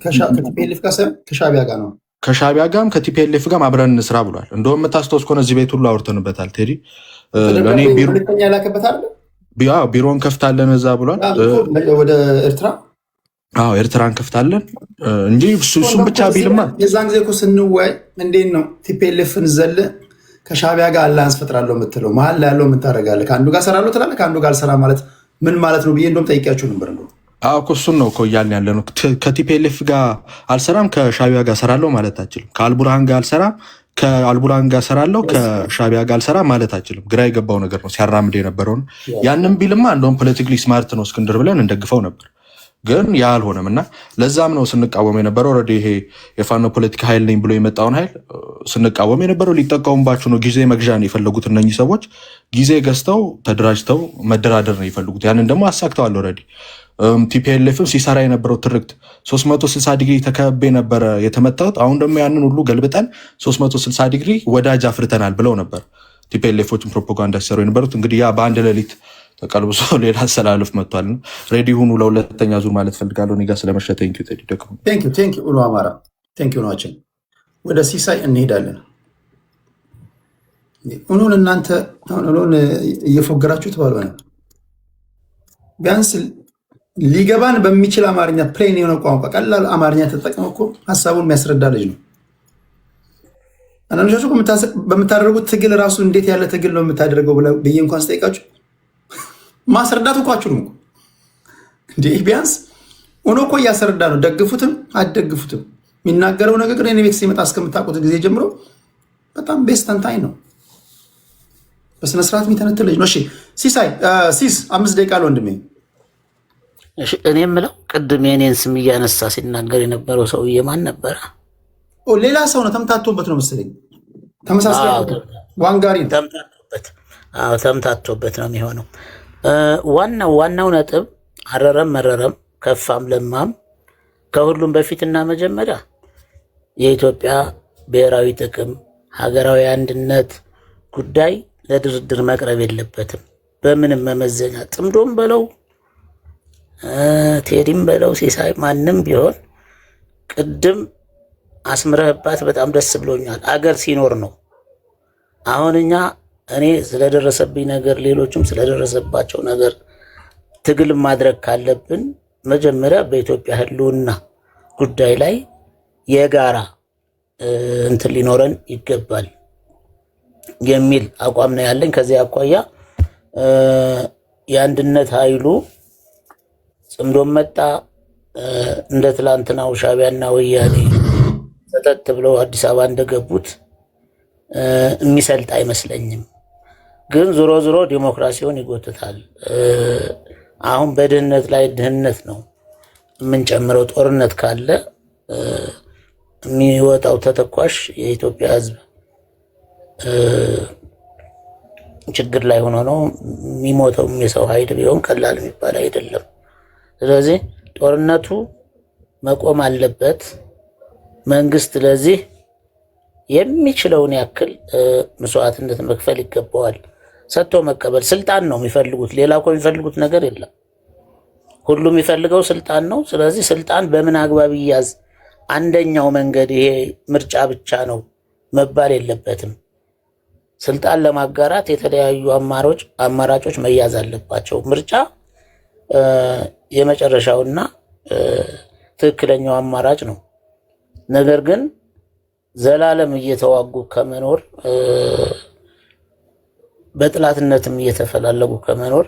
Speaker 2: ከቲፒኤልኤፍ ጋር ሳይሆን ከሻቢያ ጋር ነው።
Speaker 8: ከሻቢያ ጋርም ከቲፒኤልኤፍ ጋር አብረን እንስራ ብሏል። እንደውም የምታስታውስ ከሆነ እዚህ ቤት ሁሉ አውርተንበታል። ቴዲ እኔ ቢሮን ከፍታለን እዛ ብሏል።
Speaker 2: ወደ ኤርትራ
Speaker 8: ኤርትራን ከፍታለን እንጂ እሱም ብቻ ቢልማ
Speaker 2: የዛን ጊዜ እኮ ስንወያይ እንዴት ነው ቲፒኤልኤፍን ዘለ ከሻቢያ ጋር አላያንስ ፈጥራለሁ የምትለው መሀል ላይ ያለው የምታደርጋለህ? ከአንዱ ጋር ሰራለሁ ትላለህ፣ ከአንዱ ጋር አልሰራ ማለት ምን ማለት ነው ብዬ እንደውም ጠይቂያችሁ ነበር።
Speaker 8: እሱን ነው እኮ እያልን ያለ ነው። ከቲፒኤልኤፍ ጋር አልሰራም ከሻቢያ ጋር ሰራለሁ ማለት አችልም። ከአልቡርሃን ጋር አልሰራም ከአልቡርሃን ጋር ሰራለሁ ከሻቢያ ጋር አልሰራም ማለት አችልም። ግራ የገባው ነገር ነው ሲያራምድ የነበረውን። ያንም ቢልማ እንደውም ፖለቲካሊ ስማርት ነው እስክንድር ብለን እንደግፈው ነበር፣ ግን ያ አልሆነም እና ለዛም ነው ስንቃወም የነበረው። ኦልሬዲ ይሄ የፋኖ ፖለቲካ ኃይል ነኝ ብሎ የመጣውን ኃይል ስንቃወም የነበረው። ሊጠቀሙባችሁ ነው፣ ጊዜ መግዣ ነው የፈለጉት እነኚህ ሰዎች። ጊዜ ገዝተው ተደራጅተው መደራደር ነው የፈለጉት። ያንን ደግሞ አሳክተዋል ኦልሬዲ። ቲፒኤልኤፍም ሲሰራ የነበረው ትርክት 360 ዲግሪ ተከቤ ነበረ የተመታሁት፣ አሁን ደግሞ ያንን ሁሉ ገልብጠን 360 ዲግሪ ወዳጅ አፍርተናል ብለው ነበር ቲፒኤልኤፎችን ፕሮፓጋንዳ ሲሰሩ የነበሩት። እንግዲህ ያ በአንድ ሌሊት ተቀልብሶ ሌላ አሰላለፍ መጥቷል። ሬዲ ሁኑ ለሁለተኛ ዙር ማለት ፈልጋለሁ። እኔ ጋር ስለመሸ
Speaker 2: ቴንኪው ኡሎ አማራ ቴንኪው ናችን። ወደ ሲሳይ እንሄዳለን። ኡሎን እናንተ ኡሎን እየፎገራችሁት ባልሆነ ቢያንስ ሊገባን በሚችል አማርኛ ፕሌን የሆነ ቋንቋ ቀላል አማርኛ ተጠቅመው እኮ ሀሳቡን የሚያስረዳ ልጅ ነው። አንዳንዶቻችሁ በምታደርጉት ትግል ራሱ እንዴት ያለ ትግል ነው የምታደርገው ብዬ እንኳን ስጠይቃችሁ ማስረዳት እኮ አችሉም እኮ እንዴ! ቢያንስ ሆኖ እኮ እያስረዳ ነው። ደግፉትም አትደግፉትም የሚናገረው ነገር እኔ ቤት ሲመጣ እስከምታውቁት ጊዜ ጀምሮ በጣም ቤስት ተንታኝ ነው። በስነስርዓት የሚተነትል ልጅ ነው። እሺ ሲሳይ ሲስ 5 ደቂቃ ለወንድሜ።
Speaker 9: እኔ የምለው ቅድም የኔን ስም እያነሳ ሲናገር የነበረው ሰውዬ ማን ነበረ?
Speaker 2: ሌላ ሰው ነው። ተምታቶበት ነው መሰለኝ። ተመሳሳይ ዋንጋሪ
Speaker 9: ተምታቶበት ነው የሚሆነው። ዋናው ነጥብ አረረም መረረም ከፋም ለማም ከሁሉም በፊትና መጀመሪያ የኢትዮጵያ ብሔራዊ ጥቅም ሀገራዊ አንድነት ጉዳይ ለድርድር መቅረብ የለበትም በምንም መመዘኛ። ጥምዶም በለው ቴዲም በለው ሲሳይ ማንም ቢሆን ቅድም አስምረህባት በጣም ደስ ብሎኛል። አገር ሲኖር ነው። አሁን እኔ ስለደረሰብኝ ነገር ሌሎችም ስለደረሰባቸው ነገር ትግል ማድረግ ካለብን መጀመሪያ በኢትዮጵያ ሕልውና ጉዳይ ላይ የጋራ እንትን ሊኖረን ይገባል የሚል አቋም ነው ያለኝ። ከዚህ አኳያ የአንድነት ኃይሉ ጽምዶም መጣ እንደ ትላንትናው ሻቢያና ወያኔ ሰተት ብለው አዲስ አበባ እንደገቡት የሚሰልጥ አይመስለኝም። ግን ዞሮ ዞሮ ዲሞክራሲውን ይጎትታል። አሁን በድህነት ላይ ድህነት ነው የምንጨምረው። ጦርነት ካለ የሚወጣው ተተኳሽ የኢትዮጵያ ሕዝብ ችግር ላይ ሆኖ ነው የሚሞተው። የሰው ኃይል ቢሆን ቀላል የሚባል አይደለም። ስለዚህ ጦርነቱ መቆም አለበት። መንግስት ለዚህ የሚችለውን ያክል መስዋዕትነት መክፈል ይገባዋል። ሰጥቶ መቀበል ስልጣን ነው የሚፈልጉት። ሌላ እኮ የሚፈልጉት ነገር የለም። ሁሉም የሚፈልገው ስልጣን ነው። ስለዚህ ስልጣን በምን አግባብ ይያዝ? አንደኛው መንገድ ይሄ ምርጫ ብቻ ነው መባል የለበትም። ስልጣን ለማጋራት የተለያዩ አማራጮች መያዝ አለባቸው። ምርጫ የመጨረሻውና ትክክለኛው አማራጭ ነው። ነገር ግን ዘላለም እየተዋጉ ከመኖር በጥላትነትም እየተፈላለጉ ከመኖር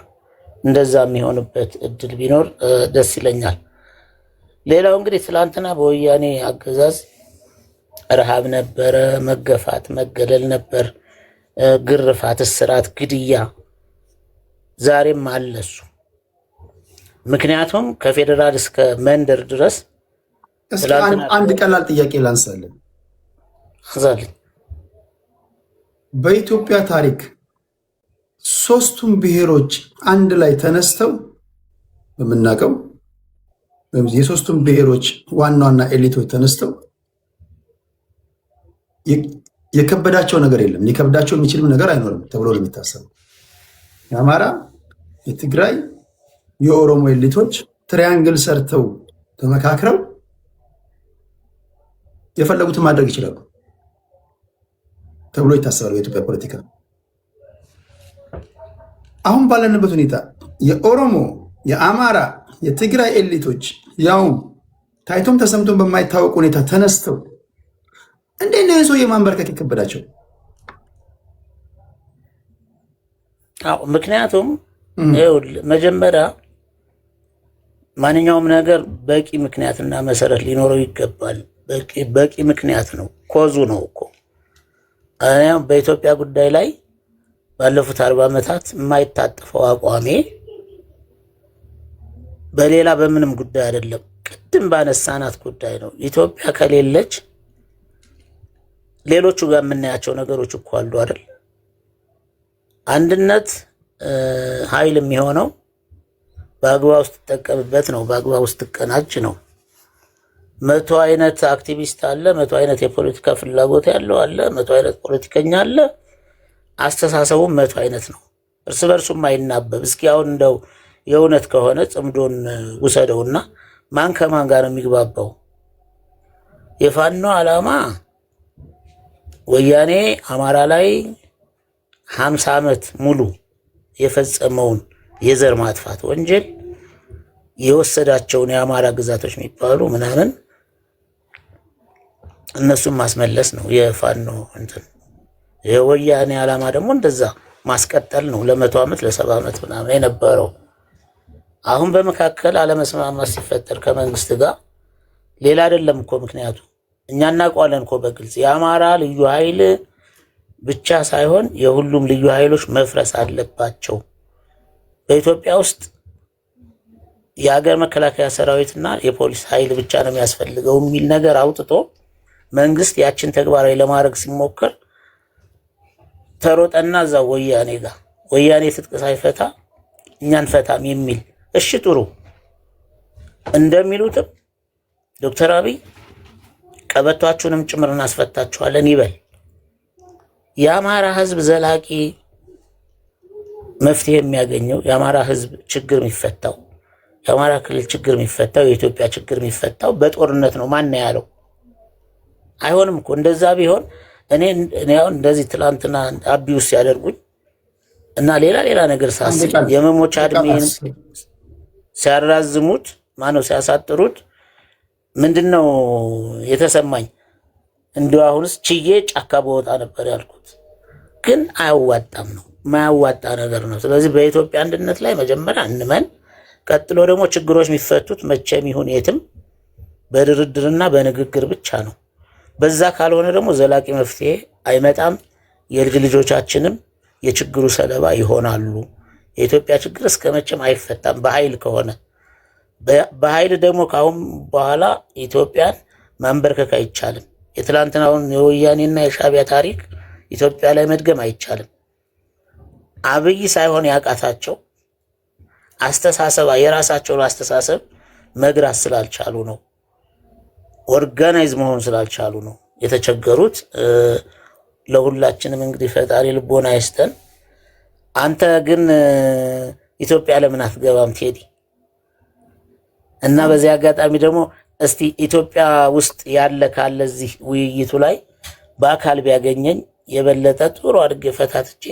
Speaker 9: እንደዛ የሚሆንበት እድል ቢኖር ደስ ይለኛል። ሌላው እንግዲህ ትላንትና በወያኔ አገዛዝ ረሃብ ነበረ፣ መገፋት፣ መገደል ነበር፣ ግርፋት፣ እስራት፣ ግድያ ዛሬም አለሱ። ምክንያቱም ከፌዴራል እስከ መንደር ድረስ
Speaker 2: አንድ ቀላል ጥያቄ ላንሳለን።
Speaker 9: አዛልኝ
Speaker 2: በኢትዮጵያ ታሪክ ሶስቱም ብሔሮች አንድ ላይ ተነስተው በምናውቀው የሶስቱም ብሔሮች ዋና ዋና ኤሊቶች ተነስተው የከበዳቸው ነገር የለም፣ ሊከብዳቸው የሚችልም ነገር አይኖርም ተብሎ ነው የሚታሰበው። የአማራ፣ የትግራይ፣ የኦሮሞ ኤሊቶች ትሪያንግል ሰርተው ተመካክረው የፈለጉትን ማድረግ ይችላሉ ተብሎ ይታሰባል በኢትዮጵያ ፖለቲካ። አሁን ባለንበት ሁኔታ የኦሮሞ፣ የአማራ፣ የትግራይ ኤሊቶች ያው ታይቶም ተሰምቶም በማይታወቅ ሁኔታ ተነስተው እንዴት ነው የሰው የማንበርከክ የከበዳቸው?
Speaker 9: ምክንያቱም መጀመሪያ ማንኛውም ነገር በቂ ምክንያትና መሰረት ሊኖረው ይገባል። በቂ ምክንያት ነው፣ ኮዙ ነው እኮ። በኢትዮጵያ ጉዳይ ላይ ባለፉት 40 ዓመታት የማይታጠፈው አቋሜ በሌላ በምንም ጉዳይ አይደለም፣ ቅድም ባነሳናት ጉዳይ ነው። ኢትዮጵያ ከሌለች ሌሎቹ ጋር የምናያቸው ነገሮች እኮ አሉ አይደል? አንድነት ኃይል የሚሆነው በአግባቡ ስትጠቀምበት ነው፣ በአግባቡ ስትቀናጅ ነው። 100 አይነት አክቲቪስት አለ፣ 100 አይነት የፖለቲካ ፍላጎት ያለው አለ፣ 100 አይነት ፖለቲከኛ አለ። አስተሳሰቡም 100 አይነት ነው፣ እርስ በርሱም አይናበብ። እስኪ አሁን እንደው የእውነት ከሆነ ጽምዶን ውሰደውና ማን ከማን ጋር የሚግባባው? የፋኖ ዓላማ ወያኔ አማራ ላይ 50 ዓመት ሙሉ የፈጸመውን የዘር ማጥፋት ወንጀል የወሰዳቸውን የአማራ ግዛቶች የሚባሉ ምናምን እነሱን ማስመለስ ነው የፋኖ እንትን። የወያኔ ዓላማ ደግሞ እንደዛ ማስቀጠል ነው ለ100 ዓመት ለ70 ዓመት ምናምን የነበረው። አሁን በመካከል አለመስማማት ሲፈጠር ከመንግስት ጋር ሌላ አይደለም እኮ ምክንያቱ እኛ እናውቀዋለን እኮ በግልጽ የአማራ ልዩ ኃይል ብቻ ሳይሆን የሁሉም ልዩ ኃይሎች መፍረስ አለባቸው። በኢትዮጵያ ውስጥ የሀገር መከላከያ ሰራዊትና የፖሊስ ኃይል ብቻ ነው የሚያስፈልገው የሚል ነገር አውጥቶ መንግስት ያችን ተግባራዊ ለማድረግ ሲሞክር ተሮጠና እዛው ወያኔ ጋር ወያኔ ትጥቅ ሳይፈታ እኛን ፈታም የሚል እሺ ጥሩ እንደሚሉትም ዶክተር አብይ ቀበቷችሁንም ጭምር እናስፈታችኋለን ይበል። የአማራ ህዝብ ዘላቂ መፍትሄ የሚያገኘው የአማራ ህዝብ ችግር የሚፈታው የአማራ ክልል ችግር የሚፈታው የኢትዮጵያ ችግር የሚፈታው በጦርነት ነው። ማን ያለው? አይሆንም እኮ እንደዛ ቢሆን እኔ አሁን እንደዚህ ትላንትና አቢውስ ያደርጉኝ እና ሌላ ነገር ሳስብ የመሞቻ እድሜን ሲያራዝሙት ማነው ሲያሳጥሩት ምንድነው የተሰማኝ? እንደው አሁንስ ችዬ ጫካ በወጣ ነበር ያልኩት። ግን አያዋጣም ነው፣ ማያዋጣ ነገር ነው። ስለዚህ በኢትዮጵያ አንድነት ላይ መጀመሪያ እንመን። ቀጥሎ ደግሞ ችግሮች የሚፈቱት መቼም ይሁን የትም በድርድርና በንግግር ብቻ ነው። በዛ ካልሆነ ደግሞ ዘላቂ መፍትሄ አይመጣም። የልጅ ልጆቻችንም የችግሩ ሰለባ ይሆናሉ። የኢትዮጵያ ችግር እስከ መቼም አይፈታም በኃይል ከሆነ። በኃይል ደግሞ ካሁን በኋላ ኢትዮጵያን ማንበርከክ አይቻልም። የትላንትናውን የወያኔና የሻዕቢያ ታሪክ ኢትዮጵያ ላይ መድገም አይቻልም። አብይ ሳይሆን ያቃታቸው የራሳቸውን አስተሳሰብ መግራት ስላልቻሉ ነው። ኦርጋናይዝ መሆን ስላልቻሉ ነው የተቸገሩት። ለሁላችንም እንግዲህ ፈጣሪ ልቦና ይስጠን። አንተ ግን ኢትዮጵያ ለምን አትገባም ቴዲ? እና በዚህ አጋጣሚ ደግሞ እስቲ ኢትዮጵያ ውስጥ ያለ ካለ እዚህ ውይይቱ ላይ በአካል ቢያገኘኝ የበለጠ ጥሩ አድርጌ ፈታትቼ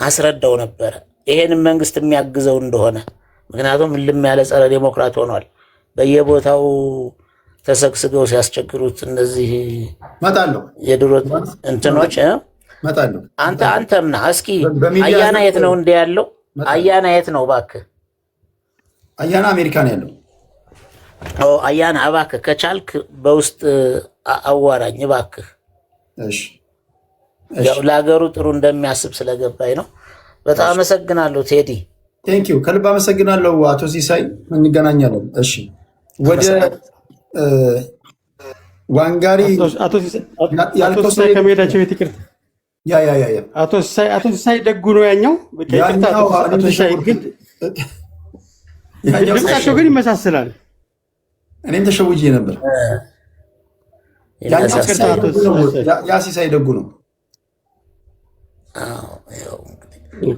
Speaker 9: አስረዳው ነበረ። ይሄንን መንግስት የሚያግዘው እንደሆነ ምክንያቱም ልም ያለ ጸረ ዴሞክራት ሆኗል። በየቦታው ተሰግስገው ሲያስቸግሩት እነዚህ የድሮ እንትኖች አንተም ና እስኪ አያና የት ነው እንደ ያለው? አያና የት ነው እባክህ?
Speaker 2: አያና አሜሪካ ነው ያለው።
Speaker 9: አያና እባክህ ከቻልክ በውስጥ አዋራኝ እባክህ። ያው ለሀገሩ ጥሩ እንደሚያስብ ስለገባኝ ነው። በጣም አመሰግናለሁ ቴዲ።
Speaker 2: ቴንኪው ከልብ አመሰግናለሁ አቶ ሲሳይ፣ እንገናኛለን። እሺ ወደ ዋንጋሪ
Speaker 1: አቶ ሲሳይ ከመሄዳቸው ቤት ይቅርታ። አቶ ሲሳይ ደጉ ነው ያኛው። አቶ ሲሳይ ግን ድምጻቸው ግን ይመሳሰላል።
Speaker 2: እኔም ተሸውጄ ነበር። ያ ሲሳይ ደጉ ነው።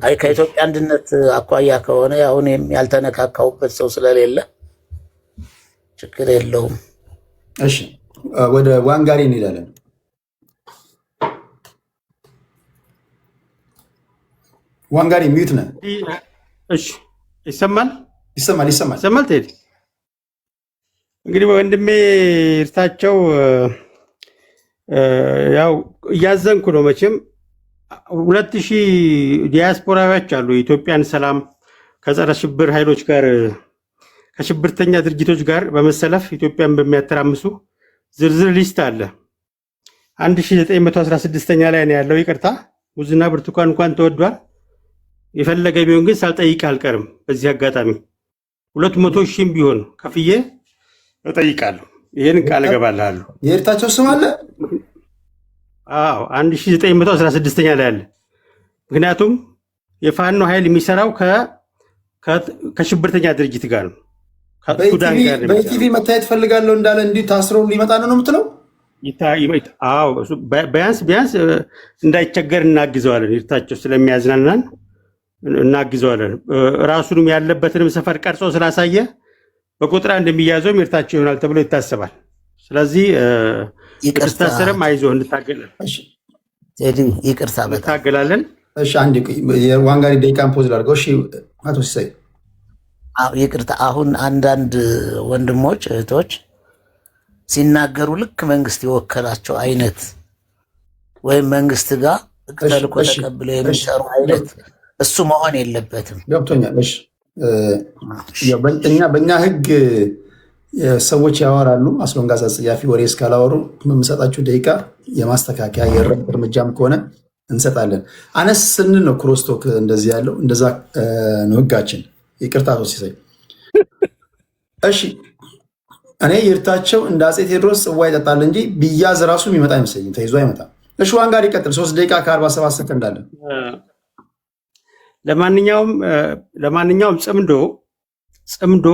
Speaker 9: አይ ከኢትዮጵያ አንድነት አኳያ ከሆነ አሁን ያልተነካካውበት ሰው ስለሌለ ችግር የለውም።
Speaker 2: እሺ ወደ ዋንጋሪ እንሄዳለን። ዋንጋሪ ሚዩት ነህ?
Speaker 1: እሺ ይሰማል?
Speaker 2: ይሰማል።
Speaker 1: ቴዲ እንግዲህ ወንድሜ እርታቸው ያው እያዘንኩ ነው መቼም 2000 ዲያስፖራዎች አሉ የኢትዮጵያን ሰላም ከጸረ ሽብር ኃይሎች ጋር ከሽብርተኛ ድርጅቶች ጋር በመሰለፍ ኢትዮጵያን በሚያተራምሱ ዝርዝር ሊስት አለ። 1916ኛ ላይ ነው ያለው። ይቅርታ ሙዝና ብርቱካን እንኳን ተወዷል። የፈለገ ቢሆን ግን ሳልጠይቅ አልቀርም። በዚህ አጋጣሚ 200 ሺህም ቢሆን ከፍዬ እጠይቃለሁ። ይሄን ቃል እገባልሃለሁ።
Speaker 2: የእርታቸው ስም አለ?
Speaker 1: አዎ 1916ኛ ላይ አለ። ምክንያቱም የፋኖ ኃይል የሚሰራው ከሽብርተኛ ድርጅት ጋር ነው። ከሱዳን ጋር ነው።
Speaker 2: በኢቲቪ መታየት ፈልጋለሁ እንዳለ እንዲሁ ታስሮ ሊመጣ ነው የምትለው?
Speaker 1: አዎ ቢያንስ እንዳይቸገር እናግዘዋለን። ይርታቸው ስለሚያዝናናን እናግዘዋለን። ራሱንም ያለበትንም ሰፈር ቀርጾ ስላሳየ በቁጥር እንደሚያዘው ይርታቸው ይሆናል ተብሎ ይታሰባል። ስለዚህ ይቅርታሰረም አይዞህ እንታገላለን።
Speaker 9: ይቅርታ
Speaker 1: እንታገላለን።
Speaker 2: እሺ አንዴ የዋንጋሪ ደቂቃን ፖዝ ላድርገው። እሺ አቶ ሲሳይ
Speaker 9: ይቅርታ። አሁን አንዳንድ ወንድሞች እህቶች ሲናገሩ ልክ መንግስት የወከላቸው አይነት ወይም መንግስት ጋር ተልእኮ ተቀብለው የሚሰሩ አይነት እሱ መሆን የለበትም።
Speaker 2: ገብቶኛል። እሺ በእኛ ህግ ሰዎች ያወራሉ። አስሎንጋስ አጸያፊ ወሬ እስካላወሩ በምሰጣችሁ ደቂቃ የማስተካከያ የእርምት እርምጃም ከሆነ እንሰጣለን። አነስ ስንል ነው ክሮስቶክ እንደዚህ ያለው እንደዛ ነው ህጋችን። ይቅርታ አቶ ሲሳይ። እሺ እኔ ይርታቸው እንደ አፄ ቴዎድሮስ ጽዋ ይጠጣል እንጂ ቢያዝ ራሱ የሚመጣ አይመስለኝም። ተይዞ አይመጣም። እሺ ዋንጋሪ ይቀጥል። 3 ደቂቃ ከ47 ሰከንድ አለ።
Speaker 1: ለማንኛውም ጽምዶ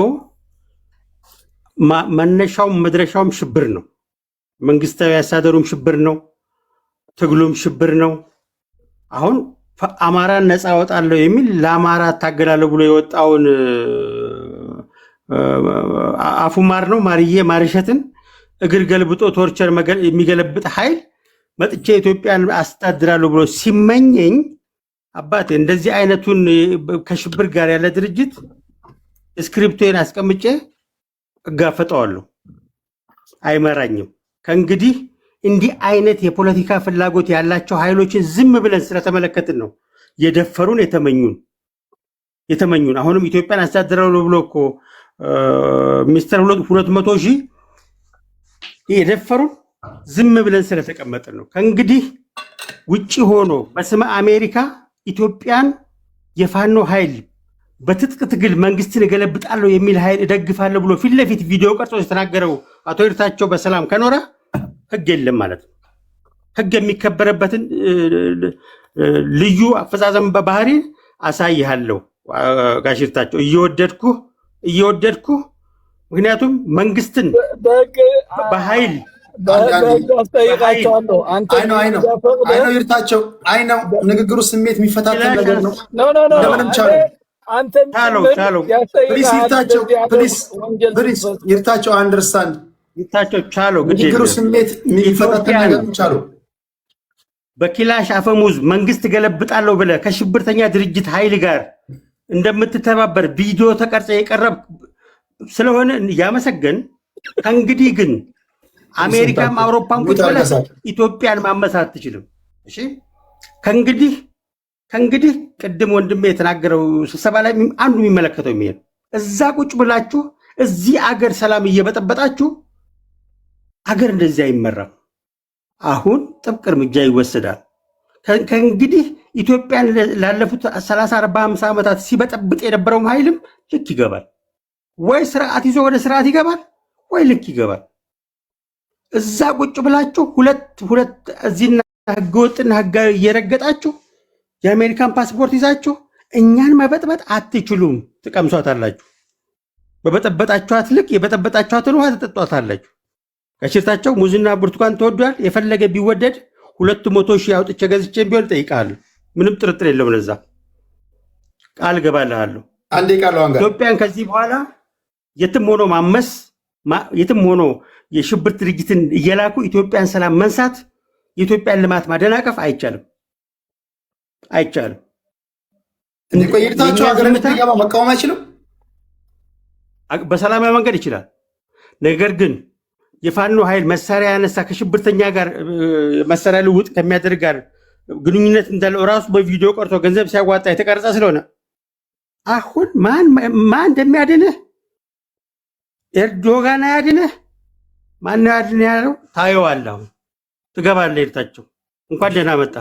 Speaker 1: መነሻውም መድረሻውም ሽብር ነው። መንግስታዊ አስተዳደሩም ሽብር ነው። ትግሉም ሽብር ነው። አሁን አማራን ነፃ አወጣለሁ የሚል ለአማራ ታገላለሁ ብሎ የወጣውን አፉማር ነው ማርሸትን እግር ገልብጦ ቶርቸር የሚገለብጥ ኃይል መጥቼ ኢትዮጵያን አስተዳድራለሁ ብሎ ሲመኘኝ አባቴ እንደዚህ አይነቱን ከሽብር ጋር ያለ ድርጅት ስክሪፕቶን አስቀምጬ እጋፈጠዋለሁ። አይመራኝም። ከእንግዲህ እንዲህ አይነት የፖለቲካ ፍላጎት ያላቸው ኃይሎችን ዝም ብለን ስለተመለከትን ነው የደፈሩን የተመኙን። አሁንም ኢትዮጵያን አስተዳድራለሁ ብሎ እኮ ሚስተር 200 ሺህ የደፈሩን ዝም ብለን ስለተቀመጥን ነው። ከእንግዲህ ውጪ ሆኖ በስመ አሜሪካ ኢትዮጵያን የፋኖ ኃይል በትጥቅ ትግል መንግስትን እገለብጣለሁ የሚል ኃይል እደግፋለሁ ብሎ ፊት ለፊት ቪዲዮ ቀርጾ የተናገረው አቶ ይርታቸው በሰላም ከኖረ ህግ የለም ማለት ነው። ህግ የሚከበረበትን ልዩ አፈጻጸም በባህሪ አሳይሃለሁ ጋሽ ይርታቸው እየወደድኩ ምክንያቱም መንግስትን በኃይል
Speaker 2: ይርታቸው አይነው ንግግሩ ስሜት የሚፈታተን ነገር ነው። ለምንም ቻለው ይርታቸው አንደርስታንድ
Speaker 1: ይርታቸው ቻለው
Speaker 2: ንግግሩ ስሜት የሚፈታተን ነገር ቻለው።
Speaker 1: በኪላሽ አፈሙዝ መንግስት ገለብጣለሁ ብለህ ከሽብርተኛ ድርጅት ኃይል ጋር እንደምትተባበር ቪዲዮ ተቀርጸ የቀረብ ስለሆነ ያመሰገን። ከእንግዲህ ግን አሜሪካም አውሮፓም ቁጭ ብለህ ኢትዮጵያን ማመሳት አትችልም። እሺ ከእንግዲህ ቅድም ወንድሜ የተናገረው ስብሰባ ላይ አንዱ የሚመለከተው የሚሄድ እዛ ቁጭ ብላችሁ እዚህ አገር ሰላም እየበጠበጣችሁ አገር እንደዚህ አይመራም። አሁን ጥብቅ እርምጃ ይወሰዳል። ከእንግዲህ ኢትዮጵያን ላለፉት 30 40 50 ዓመታት ሲበጠብጥ የነበረው ኃይልም ልክ ይገባል። ወይ ስርዓት ይዞ ወደ ስርዓት ይገባል፣ ወይ ልክ ይገባል። እዛ ቁጭ ብላችሁ ሁለት እዚህና ህገወጥና ህጋዊ እየረገጣችሁ የአሜሪካን ፓስፖርት ይዛችሁ እኛን መበጥበጥ አትችሉም። ትቀምሷታላችሁ። በበጠበጣችኋት ልክ የበጠበጣችኋትን ውሃ ትጠጧታላችሁ። ከሽርታቸው ሙዝና ብርቱካን ተወዷል። የፈለገ ቢወደድ 200,000 አውጥቼ ገዝቼ ቢሆን እጠይቅሃለሁ። ምንም ጥርጥር የለውም። ለዛ ቃል ገባልሃለሁ።
Speaker 2: አንዴ ቃለው አንጋ
Speaker 1: ኢትዮጵያን ከዚህ በኋላ የትም ሆኖ ማመስ የትም ሆኖ የሽብር ድርጅትን እየላኩ ኢትዮጵያን ሰላም መንሳት፣ የኢትዮጵያን ልማት ማደናቀፍ አይቻልም።
Speaker 2: ቆይታቸው ሀገር እንድትገባ መቃወም አይችልም።
Speaker 1: በሰላማዊ መንገድ ይችላል። ነገር ግን የፋኖ ኃይል መሳሪያ ያነሳ ከሽብርተኛ ጋር መሳሪያ ልውውጥ ከሚያደርግ ጋር ግንኙነት እንዳለው ራሱ በቪዲዮ ቀርቶ ገንዘብ ሲያዋጣ የተቀረጸ ስለሆነ አሁን ማን እንደሚያድንህ ኤርዶጋን አያድንህ፣ ማን ያድንህ ያለው ታየዋለህ። አሁን ትገባለህ። ኤርታቸው እንኳን ደህና መጣ።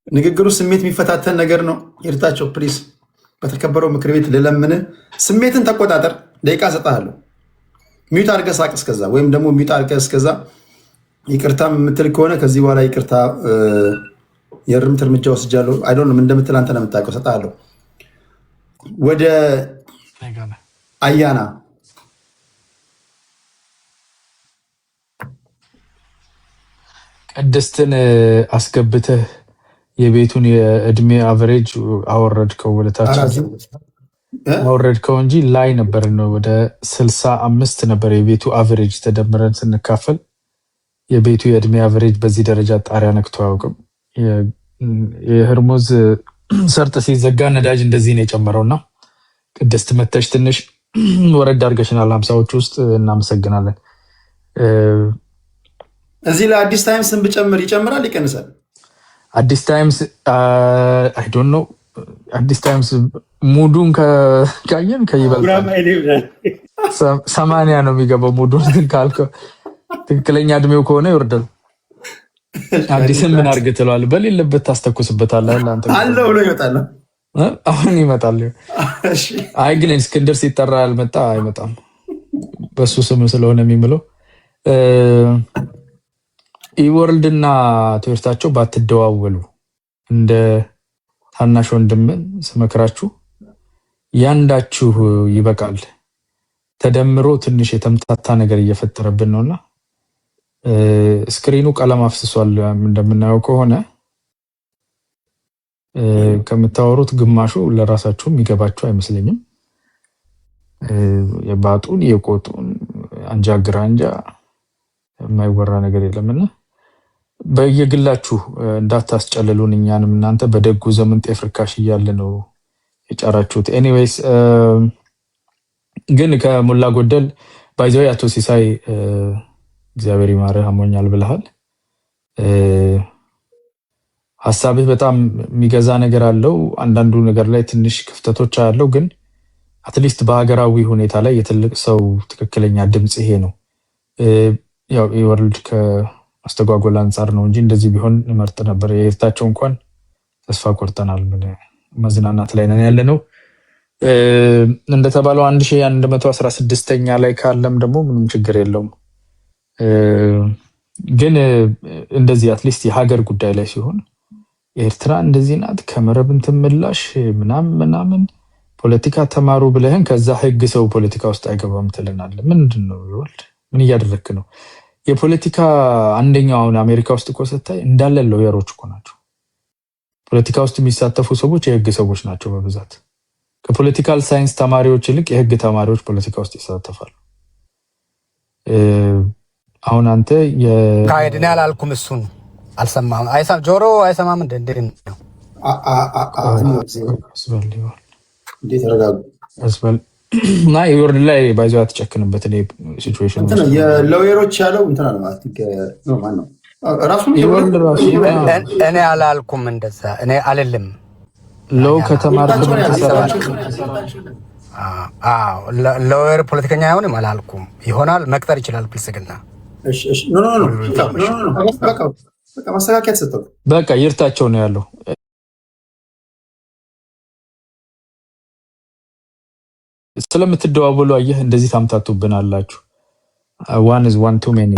Speaker 2: ንግግሩ ስሜት የሚፈታተን ነገር ነው። ኤርታቸው ፕሊዝ በተከበረው ምክር ቤት ልለምን፣ ስሜትን ተቆጣጠር። ደቂቃ ሰጥሃለሁ። ሚዩት አድርገህ ሳቅ እስከዛ፣ ወይም ደግሞ ሚዩት አድርገህ እስከዛ ይቅርታ የምትል ከሆነ ከዚህ በኋላ ይቅርታ የእርምት እርምጃ ወስጃለሁ። አይዶን እንደምትል አንተ ነው የምታውቀው። ሰጥሃለሁ። ወደ አያና
Speaker 3: ቅድስትን አስገብተህ የቤቱን የእድሜ አቨሬጅ አወረድከው፣ ወደታች አወረድከው እንጂ ላይ ነበር ነው ወደ 65 ነበር የቤቱ አቨሬጅ። ተደምረን ስንካፈል የቤቱ የእድሜ አቨሬጅ በዚህ ደረጃ ጣሪያ ነክቶ አያውቅም። የህርሙዝ ሰርጥ ሲዘጋ ነዳጅ እንደዚህ ነው የጨመረውና ቅድስት መተሽ ትንሽ ወረድ አድርገሽናል 50ዎች ውስጥ። እናመሰግናለን።
Speaker 2: እዚህ ላይ አዲስ ታይምስ ብጨምር ይጨምራል ይቀንሳል?
Speaker 3: አዲስ ታይምስ አይ ዶንት ኖ። አዲስ ታይምስ ሙዱን ካየን ከይበልጣል 80 ነው የሚገባው። ሙዱን ካልከው ትክክለኛ እድሜው ከሆነ ይወርዳል። አዲስን ምን አድርግ ትለዋለህ? በሌለበት ታስተኩስበታለህ። አንተ
Speaker 2: አለው ብሎ ይመጣል።
Speaker 3: አሁን ይመጣል። አይ ግን እስክንድር ሲጠራ አልመጣ አይመጣም። በሱ ስም ስለሆነ የሚምለው ኢወርልድ እና ትምህርታቸው ባትደዋወሉ እንደ ታናሽ ወንድምን ስመክራችሁ ያንዳችሁ ይበቃል። ተደምሮ ትንሽ የተምታታ ነገር እየፈጠረብን ነውና ስክሪኑ ቀለም አፍስሷል። እንደምናየው ከሆነ ከምታወሩት ግማሹ ለራሳችሁ የሚገባችሁ አይመስለኝም። የባጡን የቆጡን አንጃ ግራንጃ የማይወራ ነገር የለምና በየግላችሁ እንዳታስጨልሉን እኛንም። እናንተ በደጉ ዘመን ጤፍ ርካሽ እያለ ነው የጫራችሁት። ኤኒዌይስ ግን ከሞላ ጎደል ባይዘው አቶ ሲሳይ እግዚአብሔር ይማርህ አሞኛል ብለሃል። ሐሳብህ በጣም የሚገዛ ነገር አለው። አንዳንዱ ነገር ላይ ትንሽ ክፍተቶች አለው። ግን አትሊስት በሀገራዊ ሁኔታ ላይ የትልቅ ሰው ትክክለኛ ድምጽ ይሄ ነው። ያው የወርልድ ከማስተጓጎል አንጻር ነው እንጂ እንደዚህ ቢሆን መርጥ ነበር። የኤርታቸው እንኳን ተስፋ ቆርጠናል። ምን መዝናናት ላይ ነን ያለ ነው። እንደተባለው 1116ኛ ላይ ካለም ደግሞ ምንም ችግር የለውም። ግን እንደዚህ አትሊስት የሀገር ጉዳይ ላይ ሲሆን ኤርትራ እንደዚህ ናት ከመረብ እንትን ምላሽ ምናምን ፖለቲካ ተማሩ ብለህን ከዛ ህግ ሰው ፖለቲካ ውስጥ አይገባም ትለናለህ። ምንድን ነው ይወልድ? ምን እያደረክ ነው? የፖለቲካ አንደኛው አሁን አሜሪካ ውስጥ እኮ ስታይ እንዳለ ሎየሮች እኮ ናቸው። ፖለቲካ ውስጥ የሚሳተፉ ሰዎች የህግ ሰዎች ናቸው በብዛት። ከፖለቲካል ሳይንስ ተማሪዎች ይልቅ የህግ ተማሪዎች ፖለቲካ ውስጥ ይሳተፋሉ። አሁን አንተ
Speaker 5: ካሄድን ያላልኩም እሱን አልሰማም። ጆሮ አይሰማም። እንዴ ነው
Speaker 2: እንዴት ተረጋጉ
Speaker 3: እና የወርድ ላይ ባይዞ አትጨክንበት። ሲቹዌሽን
Speaker 2: የሎየሮች ያለው እንትና ነው ማለት ነው። ራሱን
Speaker 5: እኔ አላልኩም እንደዛ እኔ አልልም።
Speaker 3: ሎው ከተማርክ
Speaker 5: ሎየር ፖለቲከኛ አይሆንም አላልኩም። ይሆናል መቅጠር ይችላል ብልጽግና።
Speaker 2: ማስተካከያ ተሰጠው።
Speaker 3: በቃ ይርታቸው ነው ያለው። ስለምትደዋወሉ አየህ እንደዚህ ታምታቱብን አላችሁ። ዋን ኢዝ ዋን ቱ ሜኒ።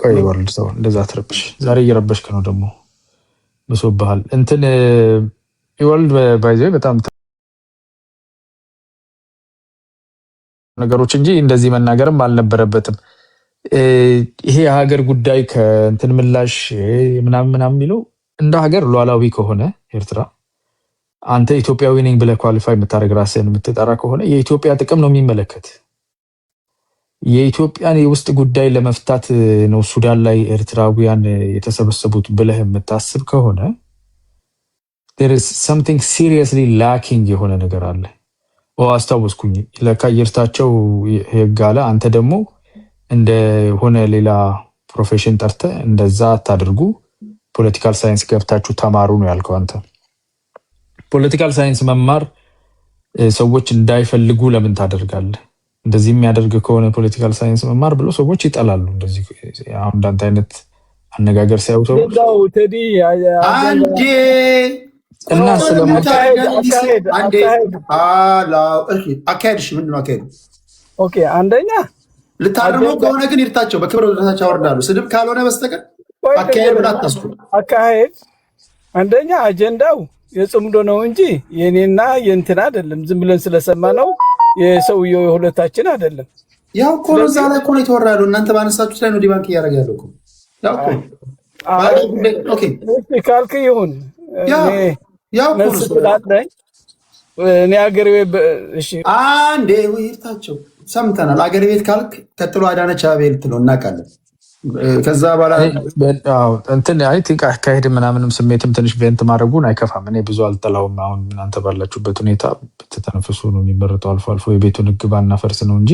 Speaker 3: ቆይ ወርልድ ሰው እንደዛ ትረብሽ። ዛሬ እየረበሽክ ነው ደግሞ ብሶብሃል። እንትን ወርልድ ባይዘ በጣም ነገሮች እንጂ እንደዚህ መናገርም አልነበረበትም። ይሄ የሀገር ጉዳይ ከእንትን ምላሽ ምናምን የሚለው እንደ ሀገር ሉዓላዊ ከሆነ ኤርትራ አንተ ኢትዮጵያዊ ነኝ ብለህ ኳሊፋይ የምታደርግ ራስህን የምትጠራ ከሆነ የኢትዮጵያ ጥቅም ነው የሚመለከት። የኢትዮጵያን የውስጥ ጉዳይ ለመፍታት ነው ሱዳን ላይ ኤርትራውያን የተሰበሰቡት ብለህ የምታስብ ከሆነ there is something seriously lacking የሆነ ነገር አለ። አስታወስኩኝ ለካ የእርሳቸው ህግ አለ። አንተ ደግሞ እንደሆነ ሌላ ፕሮፌሽን ጠርተ እንደዛ አታድርጉ፣ ፖለቲካል ሳይንስ ገብታችሁ ተማሩ ነው ያልከው አንተ። ፖለቲካል ሳይንስ መማር ሰዎች እንዳይፈልጉ ለምን ታደርጋለህ? እንደዚህ የሚያደርግ ከሆነ ፖለቲካል ሳይንስ መማር ብሎ ሰዎች ይጠላሉ። እንደዚህ አሁን እንዳንተ አይነት አነጋገር ሲያዩ ሰዎች
Speaker 2: አንዴ
Speaker 3: እና
Speaker 2: አካሄድሽ ምንድን ነው አካሄዱ?
Speaker 4: ኦኬ አንደኛ
Speaker 2: ልታርመው ከሆነ ግን ይርታቸው በክብረ ወደታቸው ያወርዳሉ። ስድብ ካልሆነ በስተቀር አካሄዱን አታስቡ።
Speaker 4: አካሄድ አንደኛ አጀንዳው የጽምዶ ነው እንጂ የኔና የእንትን አይደለም። ዝም ብለን ስለሰማ ነው የሰውየው የሁለታችን አይደለም።
Speaker 2: ያው እኮ ነው እዛ ላይ እኮ ነው የተወራ ያለው። እናንተ ባነሳችሁት ላይ ነው ዲባንክ እያደረገ ያለው እኮ። ያው እኮ ኦኬ
Speaker 4: ካልክ ይሁን
Speaker 2: ያው እኮ
Speaker 4: ነው እኔ አገር ቤት እሺ
Speaker 2: አንዴ ይርታቸው ሰምተናል። አገር ቤት ካልክ ቀጥሎ አዳነች አቤቤ ልትለው እናውቃለን። ከዛ በኋላ
Speaker 3: እንትን አይ ቲንክ አካሄድ ምናምንም ስሜትም ትንሽ ቬንት ማድረጉን አይከፋም። እኔ ብዙ አልጠላውም። አሁን እናንተ ባላችሁበት ሁኔታ ብትተነፍሱ ነው የሚመረጠው። አልፎ አልፎ የቤቱን ሕግ ባናፈርስ ነው እንጂ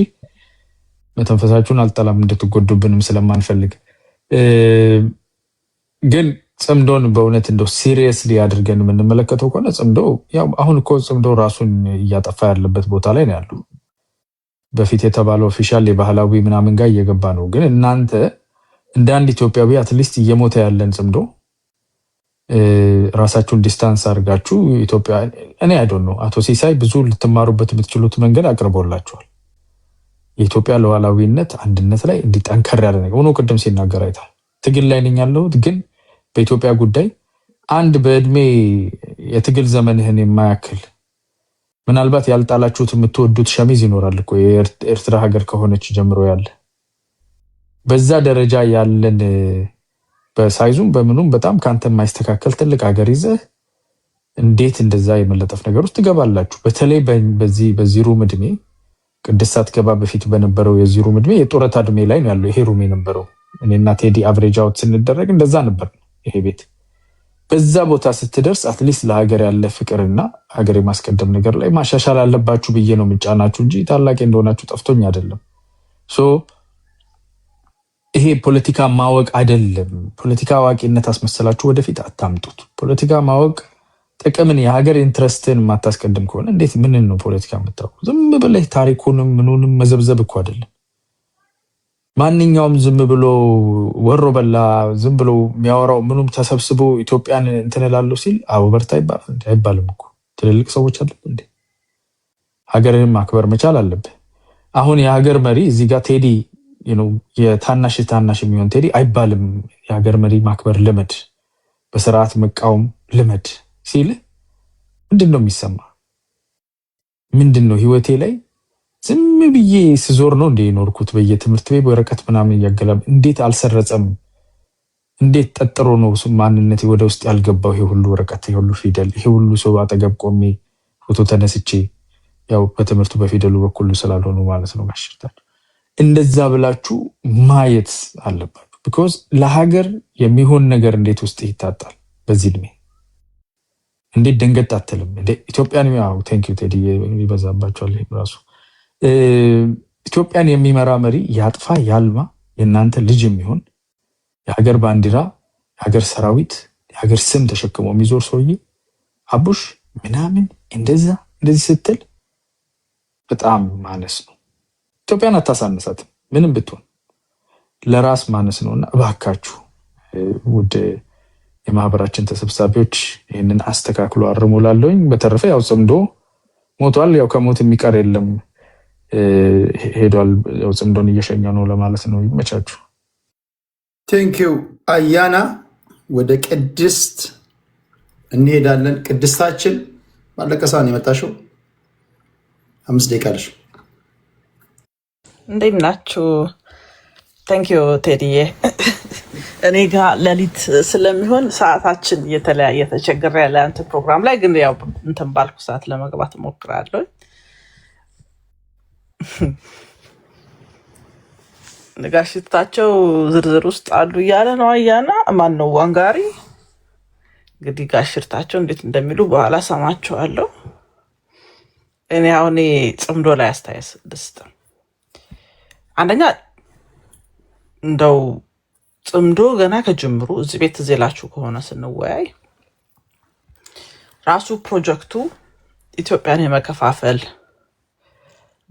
Speaker 3: መተንፈሳችሁን አልጠላም፣ እንድትጎዱብንም ስለማንፈልግ። ግን ጽምዶን በእውነት እንደው ሲሪየስሊ አድርገን የምንመለከተው ከሆነ ጽምዶ ያው አሁን እኮ ጽምዶ ራሱን እያጠፋ ያለበት ቦታ ላይ ነው ያለው። በፊት የተባለው ኦፊሻል የባህላዊ ምናምን ጋር እየገባ ነው። ግን እናንተ እንደ አንድ ኢትዮጵያዊ አትሊስት እየሞተ ያለን ጽምዶ ራሳችሁን ዲስታንስ አድርጋችሁ ኢትዮጵያ እኔ አይዶን ነው አቶ ሲሳይ ብዙ ልትማሩበት የምትችሉት መንገድ አቅርቦላችኋል። የኢትዮጵያ ሉዓላዊነት አንድነት ላይ እንዲጠንከር ያለ ነገር ሆኖ ቅድም ሲናገር አይታል። ትግል ላይ ነኝ ያለሁት ግን በኢትዮጵያ ጉዳይ አንድ በእድሜ የትግል ዘመንህን የማያክል ምናልባት ያልጣላችሁት የምትወዱት ሸሚዝ ይኖራል እኮ የኤርትራ ሀገር ከሆነች ጀምሮ ያለ በዛ ደረጃ ያለን በሳይዙም በምኑም በጣም ካንተ የማይስተካከል ትልቅ ሀገር ይዘህ እንዴት እንደዛ የመለጠፍ ነገር ውስጥ ትገባላችሁ? በተለይ በዚህ ሩም እድሜ ቅድስት ሳትገባ በፊት በነበረው የዚህ ሩም እድሜ የጡረታ እድሜ ላይ ነው ያለው ይሄ ሩም የነበረው። እኔና ቴዲ አቨሬጅ አውት ስንደረግ እንደዛ ነበር ይሄ ቤት። በዛ ቦታ ስትደርስ አትሊስት ለሀገር ያለ ፍቅርና ሀገር የማስቀደም ነገር ላይ ማሻሻል አለባችሁ ብዬ ነው የምጫናችሁ እንጂ ታላቅ እንደሆናችሁ ጠፍቶኝ አይደለም። ይሄ ፖለቲካ ማወቅ አይደለም። ፖለቲካ አዋቂነት አስመሰላችሁ ወደፊት አታምጡት። ፖለቲካ ማወቅ ጥቅምን የሀገር ኢንትረስትን የማታስቀድም ከሆነ እንዴት ምንን ነው ፖለቲካ የምታውቁ? ዝም ብለህ ታሪኩንም ምኑንም መዘብዘብ እኮ አይደለም። ማንኛውም ዝም ብሎ ወሮ በላ ዝም ብሎ የሚያወራው ምኑም ተሰብስቦ ኢትዮጵያን እንትን እላለሁ ሲል አዎ በርታ ይባላል እንዴ? አይባልም እኮ። ትልልቅ ሰዎች አሉ እንዴ? ሀገርን ማክበር መቻል አለብህ። አሁን የሀገር መሪ እዚህ ጋር ቴዲ የታናሽ የሚሆን ቴዲ አይባልም። የሀገር መሪ ማክበር ልመድ፣ በስርዓት መቃወም ልመድ ሲል ምንድን ነው የሚሰማ? ምንድን ነው ህይወቴ ላይ ዝም ብዬ ስዞር ነው እንደ ኖርኩት በየትምህርት ቤት ወረቀት ምናምን እያገላም እንዴት አልሰረጸም? እንዴት ጠጥሮ ነው ማንነቴ ወደ ውስጥ ያልገባው? ይሄ ሁሉ ወረቀት፣ ይሄ ሁሉ ፊደል፣ ይሄ ሁሉ ሰው አጠገብ ቆሜ ፎቶ ተነስቼ ያው በትምህርቱ በፊደሉ በኩል ስላልሆኑ ማለት ነው ጋሽርታል እንደዛ ብላችሁ ማየት አለባችሁ። ቢኮዝ ለሀገር የሚሆን ነገር እንዴት ውስጥ ይታጣል? በዚህ እድሜ እንዴት ደንገጥ አትልም? ኢትዮጵያን ቴንክ ዩ ቴዲ ይበዛባቸዋል ራሱ ኢትዮጵያን የሚመራ መሪ ያጥፋ ያልማ የእናንተ ልጅ የሚሆን የሀገር ባንዲራ የሀገር ሰራዊት የሀገር ስም ተሸክሞ የሚዞር ሰውዬ አቡሽ ምናምን እንደዚህ ስትል በጣም ማነስ ነው። ኢትዮጵያን አታሳነሳትም ምንም ብትሆን ለራስ ማነስ ነውና እባካችሁ ውድ የማህበራችን ተሰብሳቢዎች ይህንን አስተካክሎ አርሙላለሁኝ። በተረፈ ያው ጽምዶ ሞቷል። ያው ከሞት የሚቀር የለም ሄዷል። ያው ጽምዶን እየሸኘ ነው ለማለት ነው። ይመቻችሁ።
Speaker 2: ቴንኪው አያና። ወደ ቅድስት እንሄዳለን። ቅድስታችን ባለቀ ሰዓት ነው የመጣሽው። 5 ደቂቃ አለሽ።
Speaker 10: እንዴት ናችሁ? ታንኪዩ ቴዲዬ። እኔ ጋር ሌሊት ስለሚሆን ሰዓታችን እየተለያየ ተቸግሬ ያለ አንተ ፕሮግራም ላይ ግን ያው እንትን ባልኩ ሰዓት ለመግባት እሞክራለሁ። ጋሽታቸው ዝርዝር ውስጥ አሉ እያለ ነው አያና። ማን ነው ዋንጋሪ? እንግዲህ ጋሽታቸው እንዴት እንደሚሉ በኋላ ሰማቸዋለሁ። እኔ አሁን ጽምዶ ላይ አስተያየት ልስጥ። አንደኛ እንደው ጽምዶ ገና ከጅምሩ እዚህ ቤት ዜላችሁ ከሆነ ስንወያይ ራሱ ፕሮጀክቱ ኢትዮጵያን የመከፋፈል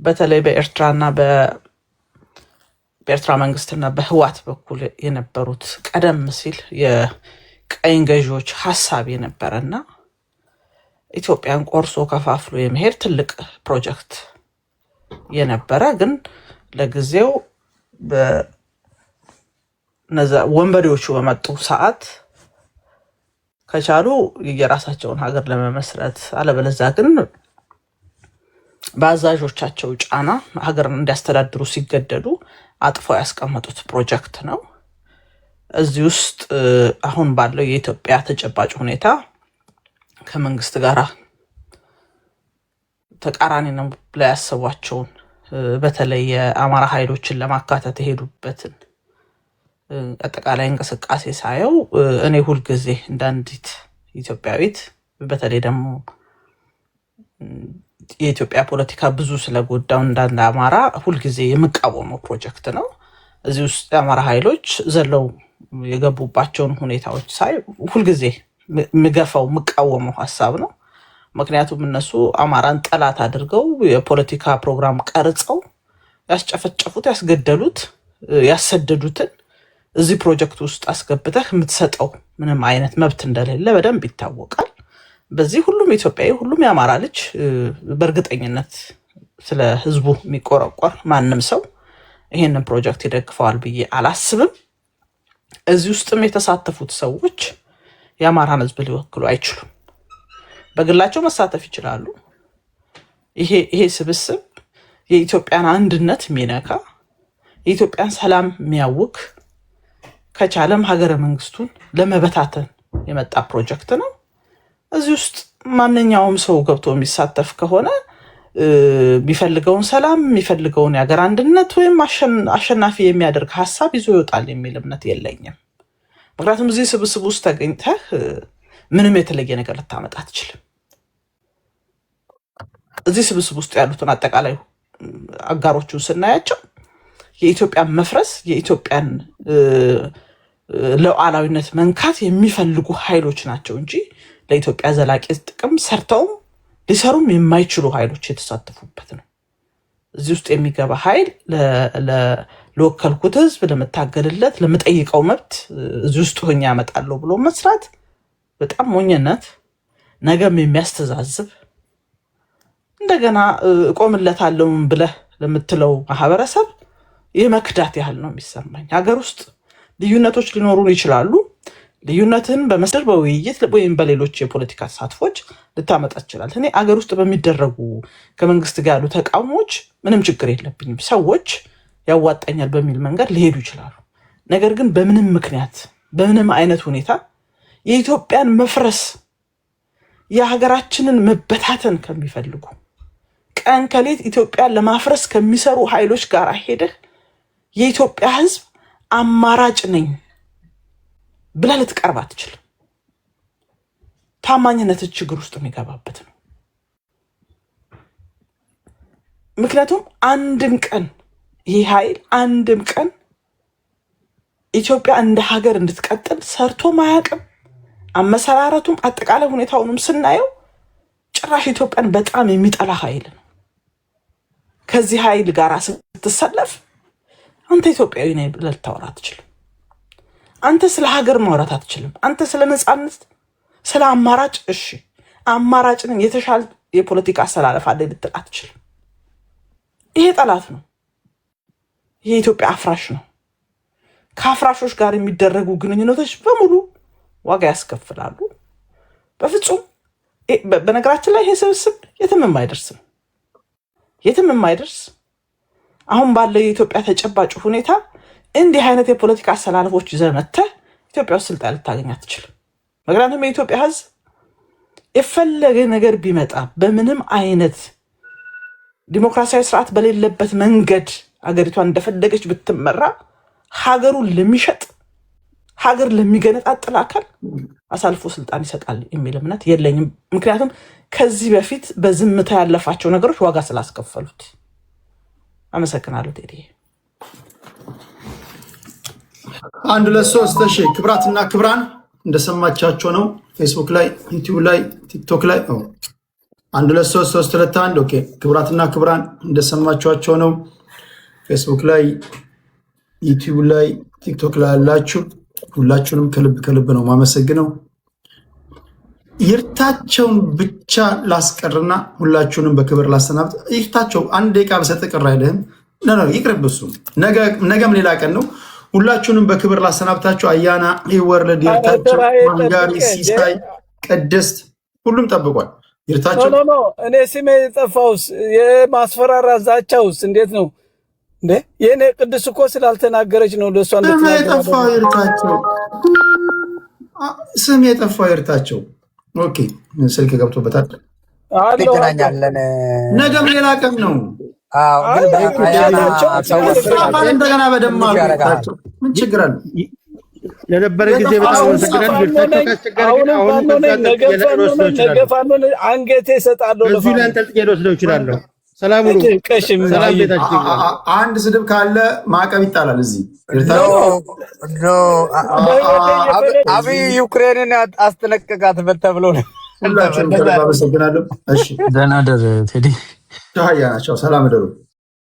Speaker 10: በተለይ በኤርትራና በኤርትራ መንግስትና በህዋት በኩል የነበሩት ቀደም ሲል የቀኝ ገዢዎች ሀሳብ የነበረና ኢትዮጵያን ቆርሶ ከፋፍሎ የመሄድ ትልቅ ፕሮጀክት የነበረ ግን ለጊዜው ወንበዴዎቹ በመጡ ሰዓት ከቻሉ የራሳቸውን ሀገር ለመመስረት አለበለዚያ ግን በአዛዦቻቸው ጫና ሀገርን እንዲያስተዳድሩ ሲገደዱ አጥፎ ያስቀመጡት ፕሮጀክት ነው። እዚህ ውስጥ አሁን ባለው የኢትዮጵያ ተጨባጭ ሁኔታ ከመንግስት ጋር ተቃራኒ ነው ብለው ያሰቧቸውን በተለይ የአማራ ኃይሎችን ለማካተት የሄዱበትን አጠቃላይ እንቅስቃሴ ሳየው እኔ ሁልጊዜ እንዳንዲት ኢትዮጵያዊት በተለይ ደግሞ የኢትዮጵያ ፖለቲካ ብዙ ስለጎዳው እንዳንድ አማራ ሁልጊዜ የምቃወመው ፕሮጀክት ነው። እዚህ ውስጥ የአማራ ኃይሎች ዘለው የገቡባቸውን ሁኔታዎች ሳይ ሁልጊዜ ምገፋው ምቃወመው ሀሳብ ነው። ምክንያቱም እነሱ አማራን ጠላት አድርገው የፖለቲካ ፕሮግራም ቀርጸው ያስጨፈጨፉት፣ ያስገደሉት፣ ያሰደዱትን እዚህ ፕሮጀክት ውስጥ አስገብተህ የምትሰጠው ምንም አይነት መብት እንደሌለ በደንብ ይታወቃል። በዚህ ሁሉም ኢትዮጵያዊ ሁሉም የአማራ ልጅ በእርግጠኝነት ስለ ህዝቡ የሚቆረቆር ማንም ሰው ይሄንን ፕሮጀክት ይደግፈዋል ብዬ አላስብም። እዚህ ውስጥም የተሳተፉት ሰዎች የአማራን ህዝብ ሊወክሉ አይችሉም። በግላቸው መሳተፍ ይችላሉ። ይሄ ስብስብ የኢትዮጵያን አንድነት የሚነካ የኢትዮጵያን ሰላም የሚያውክ ከቻለም ሀገረ መንግስቱን ለመበታተን የመጣ ፕሮጀክት ነው። እዚህ ውስጥ ማንኛውም ሰው ገብቶ የሚሳተፍ ከሆነ የሚፈልገውን ሰላም የሚፈልገውን የሀገር አንድነት ወይም አሸናፊ የሚያደርግ ሀሳብ ይዞ ይወጣል የሚል እምነት የለኝም። ምክንያቱም እዚህ ስብስብ ውስጥ ተገኝተህ ምንም የተለየ ነገር ልታመጣ አትችልም። እዚህ ስብስብ ውስጥ ያሉትን አጠቃላይ አጋሮቹን ስናያቸው የኢትዮጵያን መፍረስ የኢትዮጵያን ሉዓላዊነት መንካት የሚፈልጉ ኃይሎች ናቸው እንጂ ለኢትዮጵያ ዘላቂ ጥቅም ሰርተውም ሊሰሩም የማይችሉ ኃይሎች የተሳተፉበት ነው። እዚህ ውስጥ የሚገባ ኃይል ለወከልኩት ህዝብ ለመታገልለት ለመጠይቀው መብት እዚህ ውስጥ ሆኜ ያመጣለሁ ብሎ መስራት በጣም ሞኝነት፣ ነገም የሚያስተዛዝብ እንደገና እቆምለታለሁ ብለህ ለምትለው ማህበረሰብ የመክዳት ያህል ነው የሚሰማኝ። ሀገር ውስጥ ልዩነቶች ሊኖሩን ይችላሉ። ልዩነትን በመስደር በውይይት ወይም በሌሎች የፖለቲካ ተሳትፎች ልታመጣ ይችላል። እኔ አገር ውስጥ በሚደረጉ ከመንግስት ጋር ያሉ ተቃውሞች ምንም ችግር የለብኝም። ሰዎች ያዋጣኛል በሚል መንገድ ሊሄዱ ይችላሉ። ነገር ግን በምንም ምክንያት በምንም አይነት ሁኔታ የኢትዮጵያን መፍረስ የሀገራችንን መበታተን ከሚፈልጉ ቀን ከሌት ኢትዮጵያን ለማፍረስ ከሚሰሩ ኃይሎች ጋር ሄደህ የኢትዮጵያ ህዝብ አማራጭ ነኝ ብለህ ልትቀርብ አትችልም። ታማኝነት ችግር ውስጥ የሚገባበት ነው። ምክንያቱም አንድም ቀን ይህ ኃይል አንድም ቀን ኢትዮጵያ እንደ ሀገር እንድትቀጥል ሰርቶ ማያውቅም። አመሰራረቱም አጠቃላይ ሁኔታውንም ስናየው ጭራሽ ኢትዮጵያን በጣም የሚጠላ ኃይል ነው። ከዚህ ኃይል ጋር ስትሰለፍ አንተ ኢትዮጵያዊ ነኝ ብለህ ልታወራ አትችልም። አንተ ስለ ሀገር ማውራት አትችልም። አንተ ስለ ነፃነት፣ ስለ አማራጭ እሺ አማራጭን የተሻለ የፖለቲካ አሰላለፍ አለ ልትል አትችልም። ይሄ ጠላት ነው። ይሄ ኢትዮጵያ አፍራሽ ነው። ከአፍራሾች ጋር የሚደረጉ ግንኙነቶች በሙሉ ዋጋ ያስከፍላሉ። በፍጹም በነገራችን ላይ ይሄ ስብስብ የትም የማይደርስም። የትም የማይደርስ አሁን ባለው የኢትዮጵያ ተጨባጭ ሁኔታ እንዲህ አይነት የፖለቲካ አሰላለፎች ይዘህ መጥተህ ኢትዮጵያ ውስጥ ስልጣን ልታገኝ አትችልም። ምክንያቱም የኢትዮጵያ ሕዝብ የፈለገ ነገር ቢመጣ በምንም አይነት ዲሞክራሲያዊ ስርዓት በሌለበት መንገድ አገሪቷን እንደፈለገች ብትመራ ሀገሩን ለሚሸጥ ሀገር ለሚገነጣጥል አካል አሳልፎ ስልጣን ይሰጣል የሚል እምነት የለኝም። ምክንያቱም ከዚህ በፊት በዝምታ ያለፋቸው ነገሮች ዋጋ ስላስከፈሉት። አመሰግናለሁ ቴዲ።
Speaker 2: 1 2 3 እሺ ክብራትና ክብራን እንደሰማቻቸው ነው። ፌስቡክ ላይ፣ ዩቲዩብ ላይ፣ ቲክቶክ ላይ 1 2 3 3 2 1 ኦኬ። ክብራትና ክብራን እንደሰማቻቸው ነው። ፌስቡክ ላይ፣ ዩቲዩብ ላይ፣ ቲክቶክ ላይ ያላችሁ ሁላችሁንም ከልብ ነው ማመሰግነው። ይርታቸውን ብቻ ላስቀርና ሁላችሁንም በክብር ላሰናብት። ይርታቸው አንድ ደቂቃ በሰጠ ቅር አይልህም? ይቅርብ። እሱ ነገም ሌላ ቀን ነው። ሁላችሁንም በክብር ላሰናብታችሁ። አያና ይወርልድ፣ ይርታቸው፣ ማንጋሪ፣ ሲሳይ፣ ቅድስት ሁሉም ጠብቋል። ይርታቸው
Speaker 4: እኔ ስሜ የጠፋውስ የማስፈራራ ዛቻውስ እንዴት ነው እንዴ? የኔ ቅድስ እኮ ስላልተናገረች ነው ለሷ
Speaker 2: የጠፋው ይርታቸው። ስም የጠፋው ይርታቸው። ኦኬ ስልክ ገብቶበታል።
Speaker 5: እንገናኛለን።
Speaker 2: ነገም ሌላ ቀን ነው። እንደገና በደማ ምን ችግር አለ?
Speaker 1: ለነበረ ጊዜ በጣም አመሰግናለሁ።
Speaker 4: አንገቴ እሰጣለሁ።
Speaker 1: እዚሁ ላይ አንጠልጥዬ ልወስደው እችላለሁ። ሰላም ሁኑ። ሰላም ቤታችሁ።
Speaker 2: አንድ ስድብ ካለ ማዕቀብ ይጣላል። እዚህ
Speaker 5: አብይ ዩክሬንን አስጠነቀቃት ተብሎ ነው።
Speaker 2: ሁላችሁም አመሰግናለሁ። እሺ
Speaker 3: ደህና ደር ቴዲ።
Speaker 2: ቻው፣ ሰላም ደሩ።